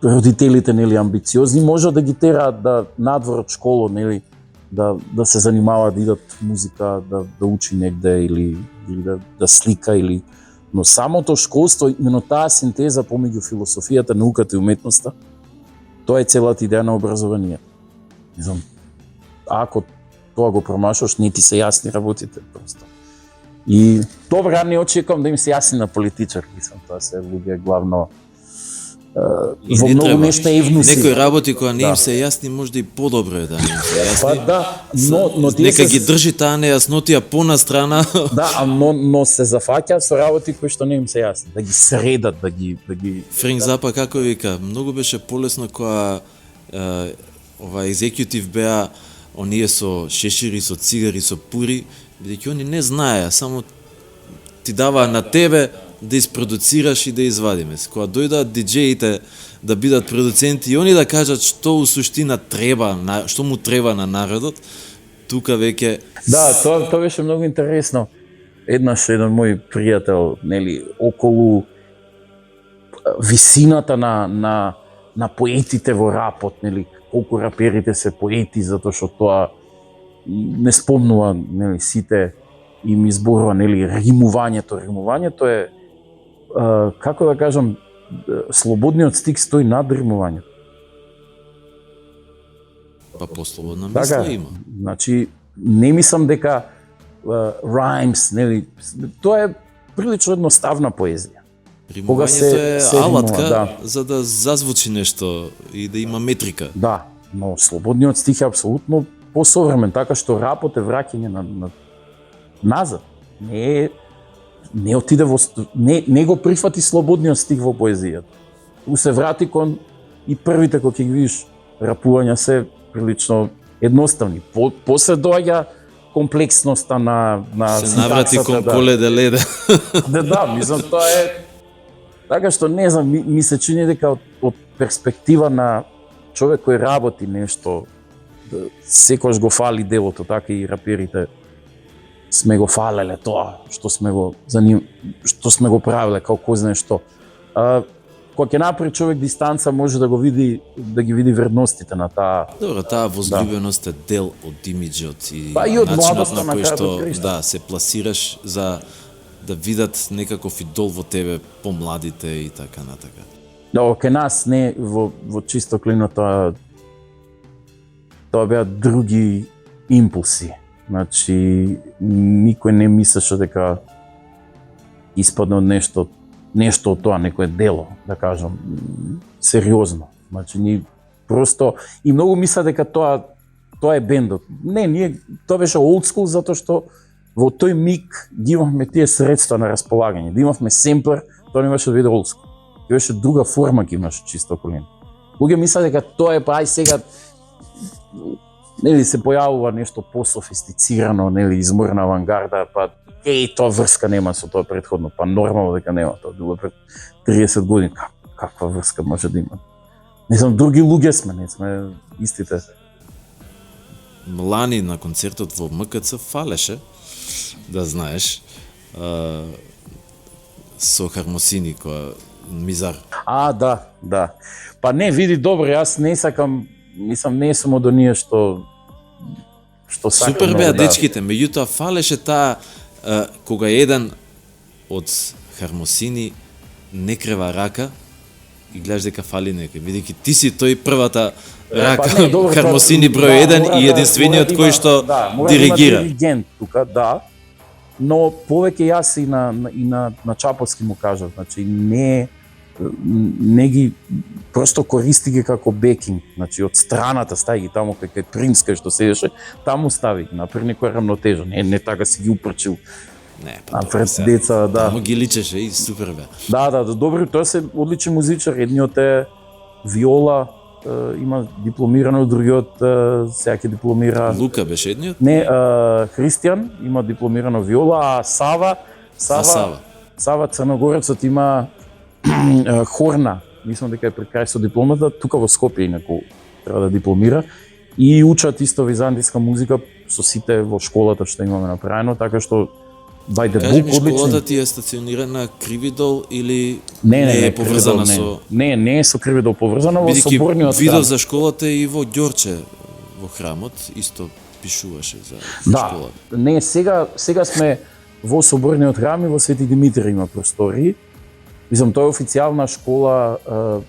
родителите нели амбициозни можат да ги тераат да надвор од школа, нели да се занимаваат, да идат музика, да учи негде или да слика или, но самото школство, именно таа синтеза помеѓу философијата, науката и уметноста, тоа е целата идеја на образованието. Мислам, ако тоа го промашаш, не ти се јасни работите просто. И добра, не очекувам да им се јасни на политичар, мислам, тоа се луѓе главно И во не многу треба. нешто евнуси. Некои работи кои не Да. им се јасни, можда и подобро е да не им се јасни. Па да, но тие Нека се, ги држи таа нејаснотија понастрана. да, но се зафаќаат со работи кои што не им се јасни, да ги средат, да ги Френк Запа како вика, многу беше полесно кога ова екзекутив беа оние со шешири, со цигари, со пури, бидејќи они не знаеа, само ти даваа на тебе да isproducirаш и да извадиме. Кога дојдат диџеите да бидат продуценти и они да кажат што у суштина треба, што му треба на народот, тука веќе Да, тоа беше многу интересно. Еднаш еден мој пријател, нели, околу висината на поетите во рапот, нели, колку раперите се поети затоа што тоа не спомнува, нели, сите им изборува, нели, римувањето е како да кажам, слободниот стих стои над римувањето. па послободна Така, мисла има. значи, не мислам дека rhymes, нели, тоа е прилично едноставна поезија. Кога Римувањето се е алатка римува, за да зазвучи нешто и да има метрика. Да, но слободниот стих е апсолутно посовремен, така што рапот е враќање на назад. Не отиде не го прифати слободниот стих во поезијата. Се врати кон и првите кои ќе ги видиш рапувања се прилично едноставни. После доаѓа комплексноста на Се наврати синтаксата, кон да. коледе леде. Да, мислам, тоа е така што не знам, ми се чини дека од перспектива на човек кој работи нешто, секогаш го фали делото, така и раперите сме го фалеле тоа што сме го правеле, како кој знае што. Кога ќе направи човек дистанца, може да ги види вредностите на таа. Добро, таа возлюбеност е дел од имиџот и Па и од начинот младоста на кој на крајот што од краишта. да се пласираш за да видат некаков идол во тебе помладите и така натака. Да, кај нас не во чисто клино тоа беа други импулси. Значи, никој не мислеше дека испадне од нешто од тоа, некое дело, да кажам, сериозно. Значи, ни просто и многу мисля дека тоа е бендот. Не, тоа беше old school затоа што во тој миг ги имавме тие средства на располагање. Да имавме семплер, тоа не беше да биде old school. Тоа беше друга форма ќе имаше чисто околина. Луѓе мислат дека тоа е па ај сега нели се појавува нешто пософистицирано, нели изморна авангарда, па тоа врска нема со тоа претходно, па нормално дека нема, тоа било пред 30 години. Каква врска може да има? Не знам, други луѓе сме, не сме истите. Лани на концертот во МКЦ фалеше, да знаеш, со Хармосини која Мизар. Да. Па не, види добро, јас не сакам, мислам, не сум од оние што сакам. Супер беа дечките, меѓутоа фалеше таа кога еден од Хармосини не крева рака и гледаш дека фали некој, бидејќи ти си тој првата рака, Хармосини број 1 и единствениот кој што диригира. Мора да има диригент тука, да, но повеќе јас и на Чаповски му кажав, значи не не ги просто користи ги како бекинг, значи од страната стави ги таму кај принц кај што седеше, таму стави ги, направи некоја рамнотежа, не така си ги упрчил. Не, па пред деца, да. Таму ги личеше и супер бе. Да, добри, тоа се одличен музичар, едниот е виола, има дипломирано, другиот сега ќе дипломира. Лука беше едниот? Не, Христијан има дипломирано виола, а Сава Црногорецот има хорна, мислам дека е пред крај со дипломата, тука во Скопје инаку треба да дипломира и учат исто византиска музика со сите во школата што имаме направено, така што by the book одличен. Школата ти е стационирана на Кривидол или не е поврзана со... Не е со Кривидол поврзана, во соборниот храм. Видов за школата и во Ѓорче во храмот, исто пишуваше за школата. Не, сега сме во соборниот храм и во Свети Димитри има простори. Мислам, тоа е официјална школа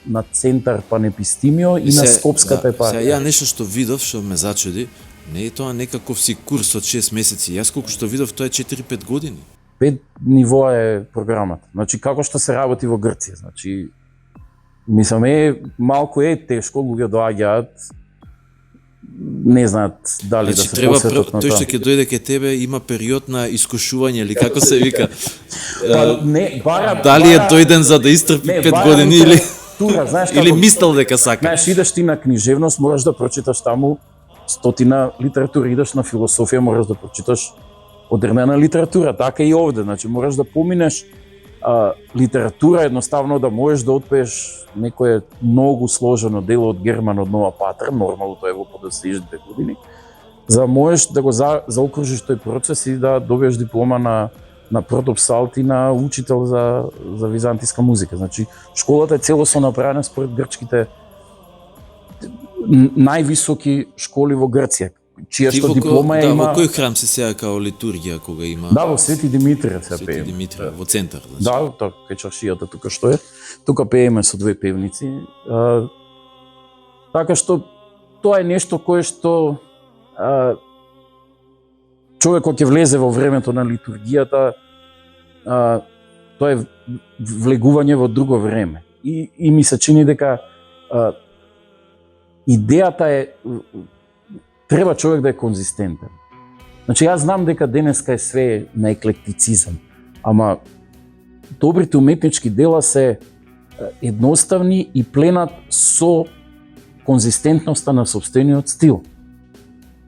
на Центар Панепистимио и на Скопската епархија. Ја нешто што видов, што ме зачуди, не е тоа некаков си курс од 6 месеци. Јас колку што видов, тоа е 4-5 години. 5 ниво е програмата. Значи, како што се работи во Грција. Значи, мислам, малку е тешко, луѓе доаѓаат, не знаат дали да се треба посветат на тоа. Тој што ќе дојде кај тебе има период на искушување или како се вика? Дали е дојден за да истрпи 5 години или знаеш или мислел дека сака? Знаеш, идеш ти на книжевност, мораш да прочиташ таму стотина литература, идеш на философија, мораш да прочиташ одредена литература, така и овде, значи мораш да поминеш литература, едноставно да можеш да отпееш некое многу сложено дело од Герман од Нова Патра, нормално тоа е во подослежните години, за можеш да го заокружиш тој процес и да добиеш диплома на протопсалт и на учител за византиска музика. Значи, школата е целосно направена според грчките највисоки школи во Грција, чија што диплома има... Во кој храм се сега као литургија кога има? Да, во Свети Димитриев се пееме. Свети Димитриев, во центар. Значи. Да, така, кај чаршијата тука што е. Тука пееме со 2 певници. Така што тоа е нешто кое што човек кој ќе влезе во времето на литургијата, тоа е влегување во друго време. И ми се чини дека идејата е треба човек да е конзистентен. Значи, јас знам дека денеска е све на еклектицизам, ама добрите уметнички дела се едноставни и пленат со конзистентноста на сопствениот стил.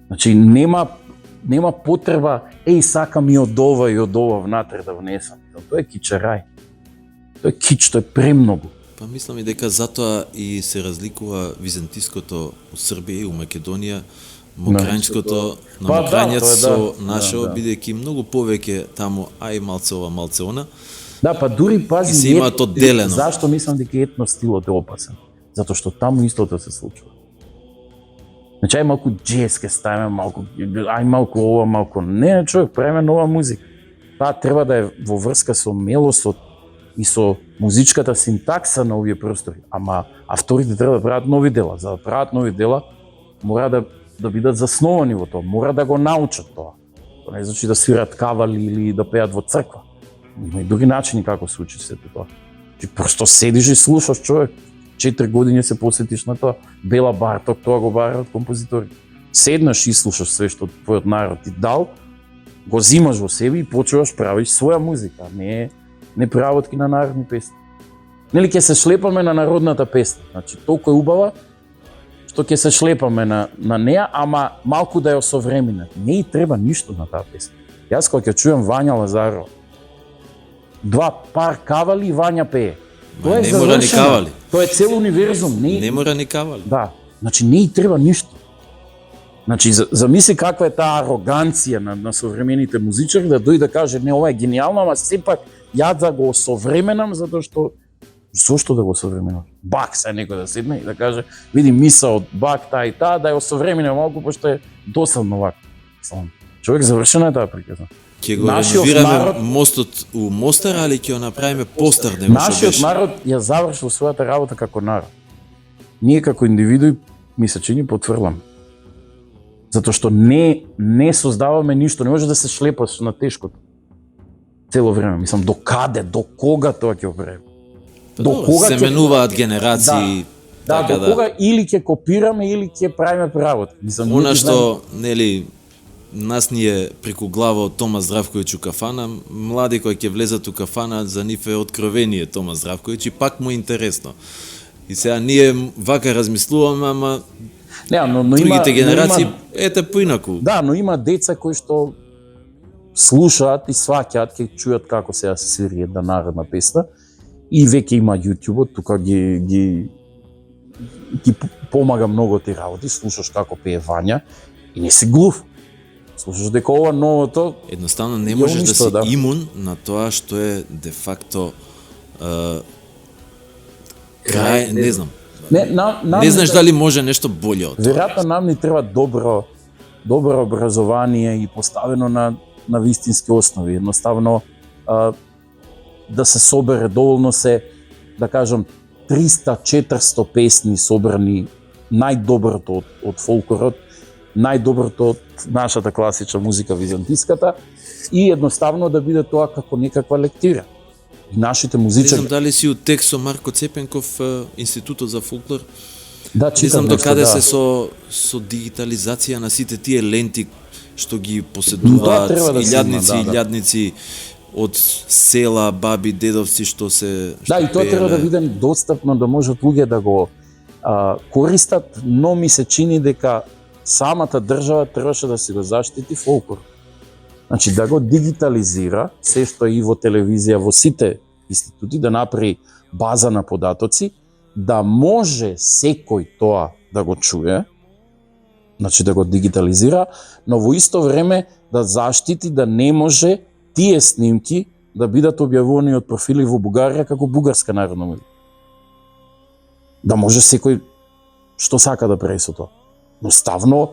Значи, нема потреба, сакам и од ова внатре да внесам. Тоа е кичарај. Тоа е кич, тоа е премногу. Па мислам и дека затоа и се разликува византиското у Србија и у Македонија, мокранското на со нашо, бидејќи многу повеќе таму, и малце ова, малце она. Да, па дури пази, и се имаат одделено. Зашто мислам дека етностилот е опасен? Затоа што таму истото се случува. Значи, ај малку джез ке ставиме, малку ова, малку... Не, човек, правиме нова музика. Таа треба да е во врска со мелосот и со музичката синтакса на овие простори. Ама авторите треба да прават нови дела. За да прават нови дела, мора да бидат засновани во тоа. Мора да го научат тоа. Тоа не значи да свират кавали или да пеат во црква. Има и други начини како се учи сето тоа. Ти просто седиш и слушаш, човек. 4 години се посетиш на тоа. Бела Барток, тоа го бараат композитори. Седнаш и слушаш све што твојот народ ти дал, го зимаш во себе и почуваш правиш своја музика, не правотки на народни песни. Нели ќе се шлепаме на народната песна. Значи, толку е убава што ќе се шлепаме на неа, ама малку да ја осовремена. Не и треба ништо на таа песна. Јас кога ќе чујам Вања Лазаров, 2 пар кавали и Вања пее. Тоа е не мора ни кавали. Тоа е цел универзум. Не мора ни кавали. Да. Значи, не и треба ништо. Значи, замисли каква е таа ароганција на современите музичари да дојде да каже, не, ова е гениално, ама сепак ја да го осовременам, затоа што зошто да го осовременам? Бак се некој да седне и да каже, види миса од Бак таа и таа, да ја осовременам малку, пошто е досадно вака. Човек, завршена е таа приказна. Ќе го реновираме мостот у Мостар, али ќе го направиме постар нема што беше. Нашиот народ ја завршил својата работа како народ. Ние како индивидуи, ми се чини, потврламе. Затоа што не создаваме ништо, не може да се шлепаш на тешкото. Цело време, мислам, до каде, до кога тоа ќе го правиме? до кога се менуваат генерации, да, така до кога или ќе копираме или ќе правиме преработка. Мислам, она што нели нас ни е преку глава од Тома Здравковиќ у кафана, млади кои ќе влезат у кафана, за нив е откровение Тома Здравковиќ и пак му е интересно. И сега ние вака размислуваме, ама но другите генерации ете поинаку. Да, но има деца кои што слушаат и сваќаат, ќе чујат како се свири една народна песна и веќе има YouTube-от, тука ги помага многу ти работи, слушаш како пее Вања и не си глув. Слушаш дека ова новото едноставно не можеш да си имун на тоа што е де факто крај, не знам. Не знаеш дали може нешто боле од тоа. Веројатно нам ни треба добро образование и поставено на вистински основи. Едноставно да се собере доволно се, да кажам, 300-400 песни собрани, најдоброто од фолклорот, најдоброто од нашата класична музика византиската и едноставно да биде тоа како некаква лектира. И нашите музичари... Не знам дали си у текст со Марко Цепенков, Институтот за фолклор. Да, читам. Не знам докаде се со дигитализација на сите тие ленти што ги поседуваат илјадници од села, баби, дедовци што се и тоа треба да биде достапно, да можат луѓе да го користат, но ми се чини дека самата држава требаше да си го заштити фолклор. Значи да го дигитализира, се што и во телевизија, во сите институти, да направи база на податоци, да може секој тоа да го чуе, значи да го дигитализира, но во исто време да заштити да не може тие снимки да бидат објавувани од профили во Бугарија како бугарска народна музика. Да може секој што сака да прави со тоа. Но ставно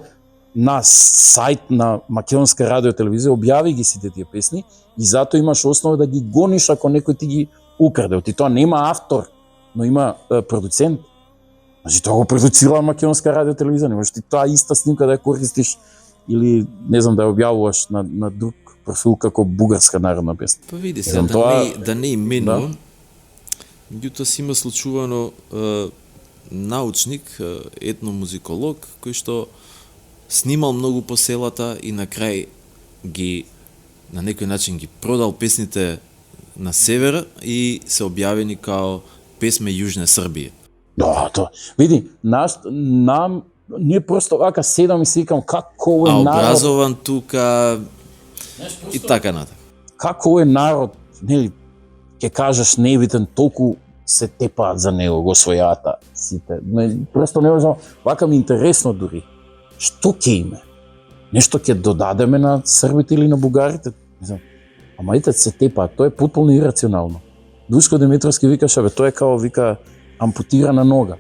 на сајт на Македонска радио телевизија објави ги сите тие песни и затоа имаш основа да ги гониш ако некој ти ги украде. Ти тоа нема автор, но има продуцент. Значи тоа го продуцира Македонска радио телевизија, не можеш ти таа иста снимка да ја користиш или не знам да ја објавуваш на друг профил како бугарска народна песна. Па види се, да не именувам. Меѓутоа си има случувано научник, етномузиколог, кој што снимал многу по селата и на крај ги на некој начин ги продал песните на север и се објавени као песме Јужна Србија. Да, тоа. Види, ние просто вака седам и си викам како е народ. Образован тука и така натаму. Како е народ, нели, ќе кажеш небитен, толку се тепаат за него, го освојата сите. Просто не можам, вака ми интересно дури. Што ќе име? Нешто ќе додадеме на србите или на бугарите? Не знам. Ама ите се тепаат, тоа е потполно ирационално. Душко Димитровски викаше, тоа е као вика ампутирана нога.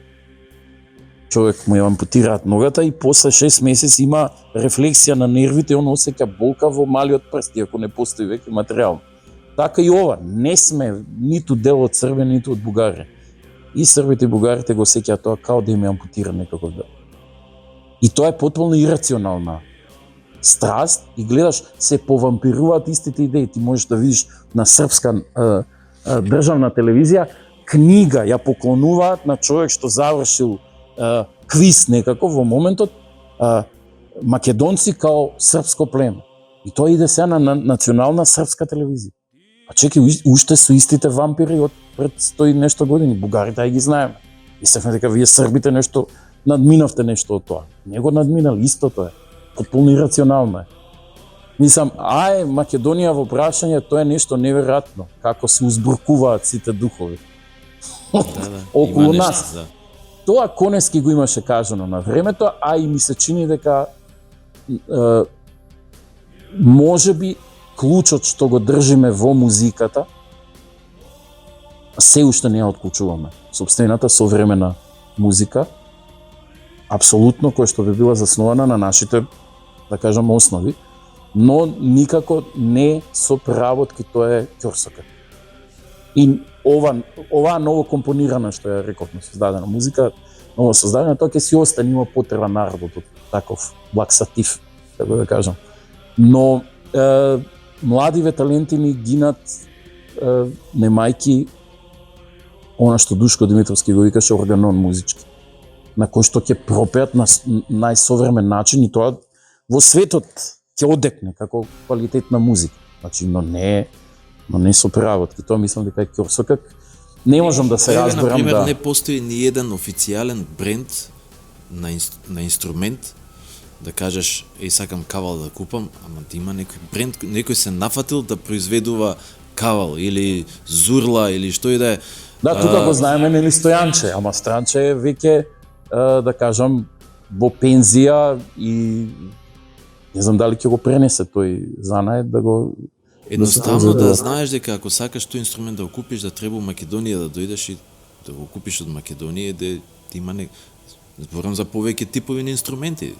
Човек му ја ампутираат ногата и после 6 месеци има рефлексија на нервите, он осеќа болка во малиот прст, иако не постои веќе материјално. Така и ова, не сме ниту дел од Србија, ниту од Бугарија. И србите и бугарите го осеќаат тоа као да им е ампутиран некаков дел. И тоа е потполно ирационална страст и гледаш, се повампируваат истите идеи. Ти можеш да видиш на српска државна телевизија книга ја поклонуваат на човек што завршил квиз некако во моментот македонци као српско племе. И тоа иде сега на национална српска телевизија. А чеки, уште со истите вампири од пред 100 и нешто години. Бугарите ај ги знаеме. Мислевме дека вие србите нешто надминавте нешто од тоа. Не го надминали, истото е. Потполно ирационално е. Мислам, Македонија во прашање, тоа е нешто неверојатно. Како се узбуркуваат сите духови. Околу нас. Да. Тоа Конески го имаше кажано на времето, а и ми се чини дека може би клучот што го држиме во музиката се уште не ја отклучуваме. Сопствената современа музика, апсолутно која што би била заснована на нашите, да кажам, основи, но никако не со преработки, тоа е ќорсока. И ова ново компонирана, што ја рековме, создадена музика, ново создадена, тоа ќе си остане, има потреба народот од таков лаксатив, како да кажам. Но младиве таленти ни гинат немајки она што Душко Димитровски го викаше органон музички, на кој што ќе пропеат на најсовремен начин и тоа во светот ќе одекне како квалитетна музика. Значи, но не со преработки. Тоа мислам дека е ќорсокак. Не можам да се разберам например, да... не постои ни еден официјален бренд на инструмент, да кажеш, сакам кавал да купам, ама да има некој бренд, некој се нафатил да произведува кавал или зурла или што и да е. Да, тука го знаеме нели Стојанче, ама Странче е веќе, да кажам, во пензија и не знам дали ќе го пренесе тој занае да го... Едноставно да знаеш дека ако сакаш тој инструмент да го купиш, да треба во Македонија да дојдеш и да го купиш од Македонија, да има зборам за повеќе типови на инструменти.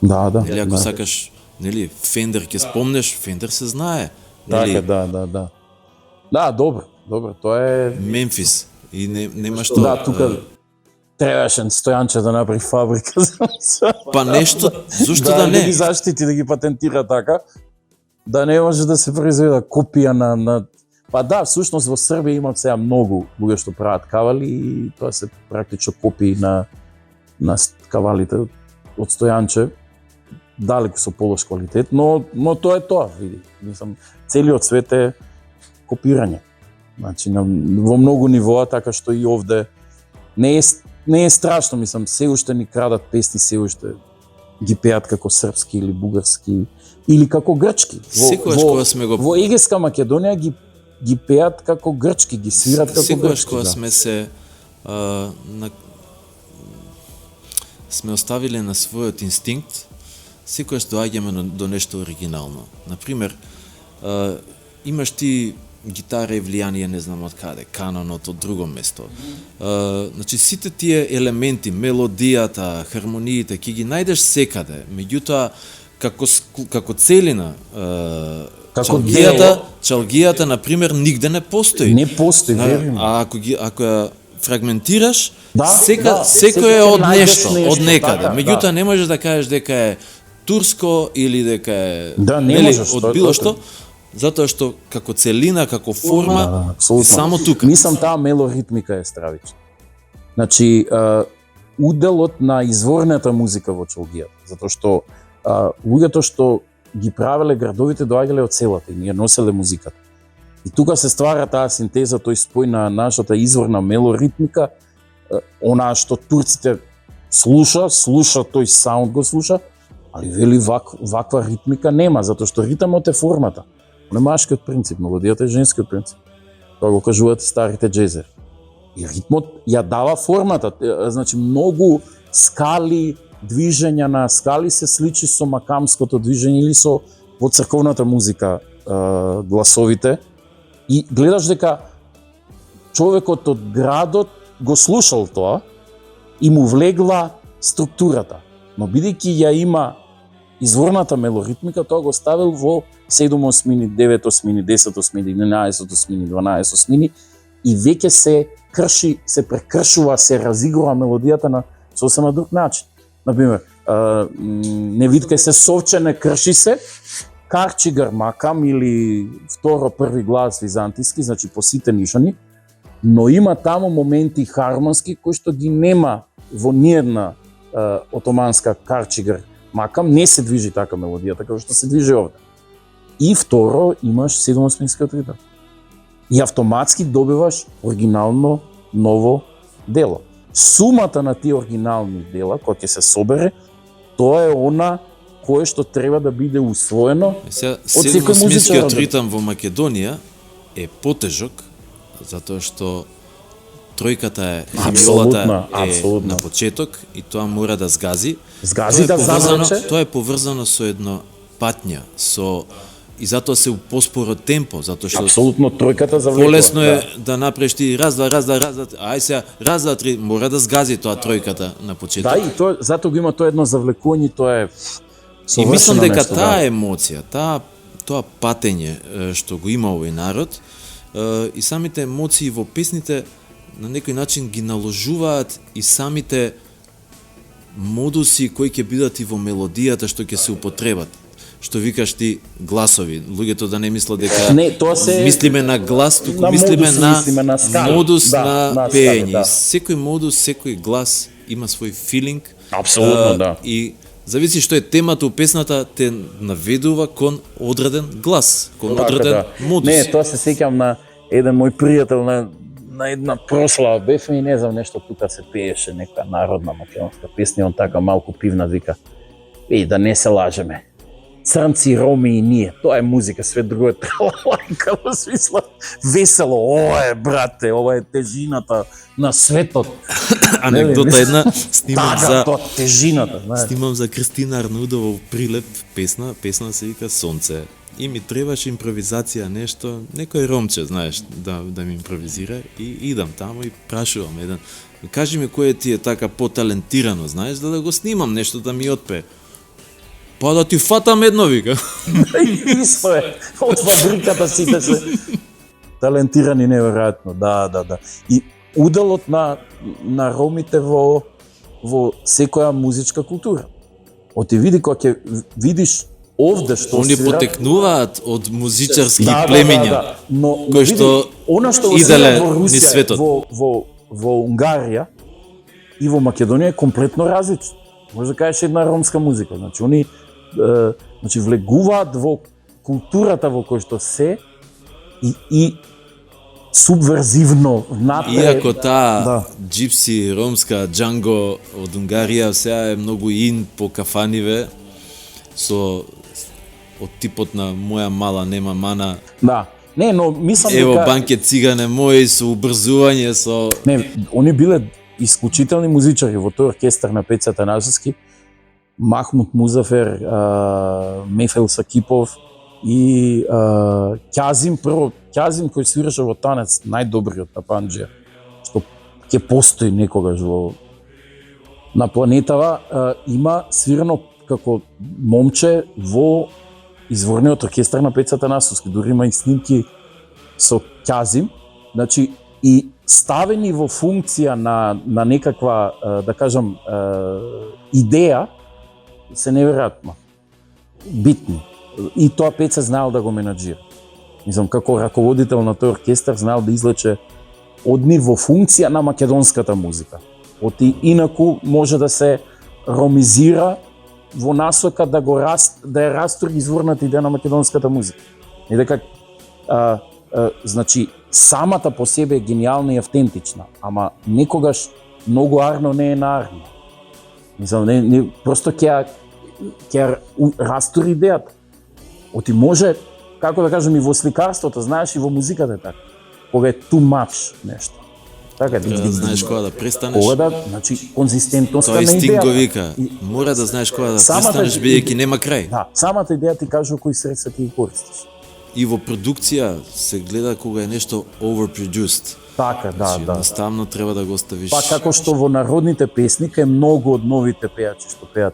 Да. Нели ако сакаш, нели Фендер ќе спомнеш, Фендер се знае. Нели? Да. Да, добро, тоа е Мемфис и нема што. Да, тука требаше Стојанче да направи фабрика за... Па нешто, зошто да не? Да ги заштити, да ги патентира така, да не може да се произведа копија на... Па да, всушност во Србија имат сега многу луѓе што прават кавали и тоа се практично копии на кавалите од Стојанче, далеку со полош квалитет, но тоа е тоа, види. Мислам, целиот свет е копирање. Значи, во многу нивоа, така што и овде не е страшно, мислам, се уште ни крадат песни, се уште ги пеат како српски или бугарски или како грчки. Во Егејска Македонија ги пеат како грчки, ги свират како грчки. Секогаш кога сме се сме оставиле на својот инстинкт, секогаш доаѓаме до нешто оригинално. Например, имаш ти гитара и влијание, не знам од каде, канонот од друго место. Значи, сите тие елементи, мелодијата, хармониите, ќе ги најдеш секаде. Меѓутоа, како целина, чалгијата, например, нигде не постои. Не постои, верувам. А ако ја фрагментираш, секој е од нешто, од некаде. Меѓутоа, не можеш да кажеш дека е турско или дека е од било што, затоа што како целина, како форма, само тука. Мислам, таа мелоритмика е стравична. Значи, уделот на изворната музика во чалгијата, затоа што луѓето што ги правеле градовите доаѓале од селата и ние носеле музиката. И тука се ствара таа синтеза, тој спој на нашата изворна мелоритмика, она што турците слуша тој саунд го слуша, али вели ваква ритмика нема, затоа што ритмот е формата. Он е машкиот принцип, мелодијата е женскиот принцип. Тоа го кажуваат и старите джезери. И ритмот ја дава формата, значи многу скали, движења на скали се сличи со макамското движење или со во црковната музика гласовите. И гледаш дека човекот од градот го слушал тоа и му влегла структурата. Но бидејќи ја има изворната мелоритмика, тоа го ставил во 7 осмини, 9 осмини, 10 осмини, 11 осмини, 12 осмини и веќе се крши, се прекршува, се разигрува мелодијата на сосема друг начин. Например, не видкај се совчене, крши се, карчигар макам или второ први глас византиски, значи по сите нишани, но има таму моменти хармонски кои што ги нема во ниедна отоманска карчигар макам, не се движи така мелодијата како што се движи овде. И второ, имаш седмосминскиот ритм. И автоматски добиваш оригинално ново дело. Сумата на тие оригинални дела, која ќе се собере, тоа е она кое што треба да биде усвоено од секој музичар. Седмосминскиот ритм во Македонија е потежок, затоа што тројката е, хемиолата е на почеток и тоа мора да згази. Згази да замраче. Тоа е поврзано со едно патња, и затоа се у поспоро темпо, затоа што апсолутно тројката завлекува. Полесно е да направиш ти раз, два, ај сега раз, два, три, мора да згази тоа тројката на почеток. Да, и тоа затоа го има тоа едно завлекување, тоа е и мислам дека таа емоција, тоа патење што го има овој народ и самите емоции во песните на некој начин ги наложуваат и самите модуси кои ќе бидат и во мелодијата што ќе се употребат. што викаш ти гласови. Луѓето да не мислат дека Не, тоа се мислиме на глас, туку на мислиме модус, на мислиме на скали. модус Да, на на пеење. скали, да. И секој модус, секој глас има свој филинг. Апсолутно, да. И зависи што е темата у песната, те наведува кон одреден глас, кон Така, одреден да. модус. Не, тоа се сеќам на еден мој пријател на една прослава бевме и не знам нешто тука се пееше нека народна македонска песна, он така малку пивна вика: "Еј, да не се лажеме. Црнци, роми и ние, тоа е музика, све друго е тралаланка", во смисла весело, ова е брате, ова е тежината на светот. Анекдота една, снимам Така, за тоа тежината, знаеш. Снимам за Кристина Арнудова во Прилеп песна се вика Сонце. И ми требаше импровизација, нешто, некој ромче, знаеш, да ми импровизира и идам таму и прашувам еден. Кажи ми кој ти е така поталентирано, знаеш, да го снимам нешто да ми отпее. Па да ти фатам едно, вика. Исто е, од фабриката сите се талентирани неверојатно, да. И уделот на ромите во секоја музичка култура. Оти види кога ќе видиш овде што Они свира, потекнуваат од музичарски да, племиња. Но кои види, што она што го иделе свира во низ Русија, светот. во Унгарија и во Македонија е комплетно различно. Може да кажеш една ромска музика, значи они влегуваат во културата во кој што се и субверзивно напред. Иако таа Да. джипси ромска джанго од Унгарија сега е многу ин по кафаниве со од типот на моја мала нема мана. Да. Не, но мислам Ево дека банкет цигане мои со убрзување со не, они биле исклучителни музичари во тој оркестар на Пеца Танасовски, Махмут Музафер, Мефел Сакипов и Ќазим, прво Ќазим кој свираше во танец, најдобриот на Панџија, што ќе постои некогаш на планетава, има свирено како момче во изворниот оркестар на Пеца Танасовски, дури има и снимки со Ќазим, значи и ставени во функција на некаква, да кажам, идеја, се неверојатно битни. И тоа Пеца знаел да го менаџира. Мислам, како раководител на тој оркестар знаел да извлече од нив во функција на македонската музика. Оти инаку може да се ромизира во насока да ја растури изворната идеја на македонската музика. И дека значи самата по себе е гениална и автентична, ама некогаш многу арно не е на арно. Мислам, не просто ќе растури идејата. Оти може, како да кажем, и во сликарството, знаеш, и во музиката е така. Кога е too much нешто. Така, треба да знаеш кога да престанеш. кога да, значи, конзистентноста Тој на Стинг го идејата. вика, мора да знаеш кога да Самата престанеш бидејќи нема крај. Да, самата идеја ти кажува кои средства ти ги користиш. И во продукција се гледа кога е нешто overproduced. Така, да, Значи, да. едноставно треба да го оставиш. Па како што во народните песни кај многу од новите пејачи што пеат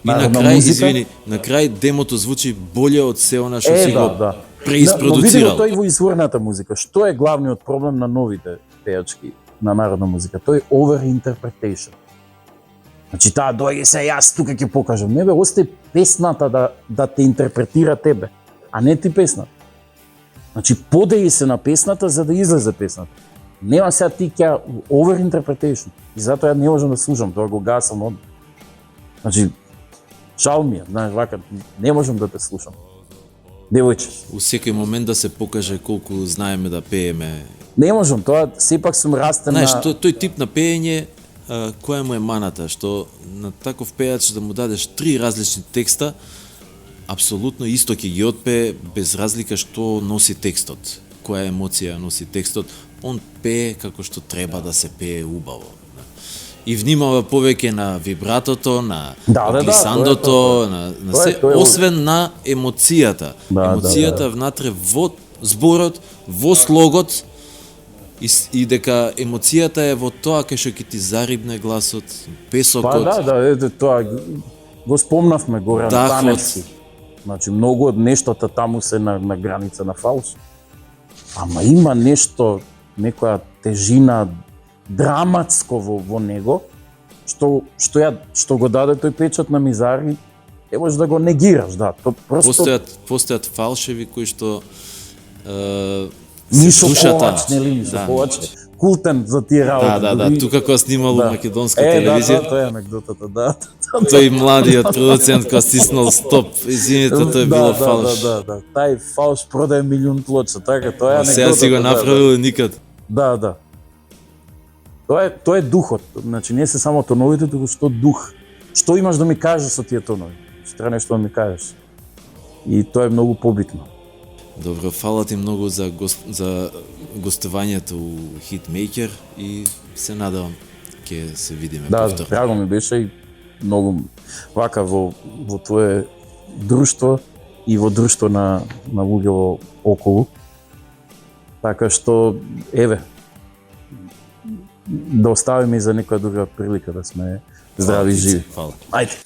И на народна крај, музика, извини, на крај демото звучи боле од се она што си да, го да. преиспродуцирал. Но види го тој во изворната музика. Што е главниот проблем на новите пејачки на народна музика? Тој overinterpretation. Значи таа доаѓа се јас тука ќе покажам. Не бе, остај песната да те интерпретира тебе, а не ти песната. Значи подеи се на песната за да излезе песната. Нема сега ти ќе overinterpretation. И затоа ја не можам да слушам, тоа го гасам од. Значи жал ми е, знаеш, вака не можам да те слушам. Девојче, У секој момент да се покаже колку знаеме да пееме. не можам, тоа сепак сум растен Знаеш, на... тој тип на пеење, која му е маната, што на таков пејач да му дадеш 3 различни текста, апсолутно исто ќе ги отпее без разлика што носи текстот, која емоција носи текстот, он пее како што треба да се пее убаво. И внимава повеќе на вибратото, на Да, глисандото, тоа е. на Тоа е, се, тоа е. освен на емоцијата. Да, Емоцијата внатре во зборот, во слогот, и дека емоцијата е во тоа кај што ќе ти зарибне гласот, песокот. Па да, тоа го спомнавме Горан Дахот. Таневски. Значи, многу од нештата таму се на граница на фалш. Ама има нешто, некоја тежина драматско во него, што го даде тој печат на Мизари можеш да го негираш, да. То просто Постојат фалшеви кои што Мишо Ковач, нели Мишо Ковач, култен за тие работи. Да, тука кога снимал македонска Да, телевизија. тоа е анекдотата, да. Тој младиот продуцент кога стиснал стоп, извините, тоа е било фалш. Да. Тај фалш продае милион плоча, така, тоа е анекдотата. Сега си го направил никад. Да. Тоа е духот. Значи не се само тоновите, туку што дух. Што имаш да ми кажеш со тие тонови? Што треба нешто да ми кажеш? И тоа е многу побитно. Добро, фала ти многу за гостувањето у Хитмејкер и се надевам ќе се видиме повторно. Да, драго ми беше и многу вака во твое друштво и во друштво на луѓе околу. Така што еве да оставиме и за некоја друга прилика да сме здрави и живи. Фала. Ајде.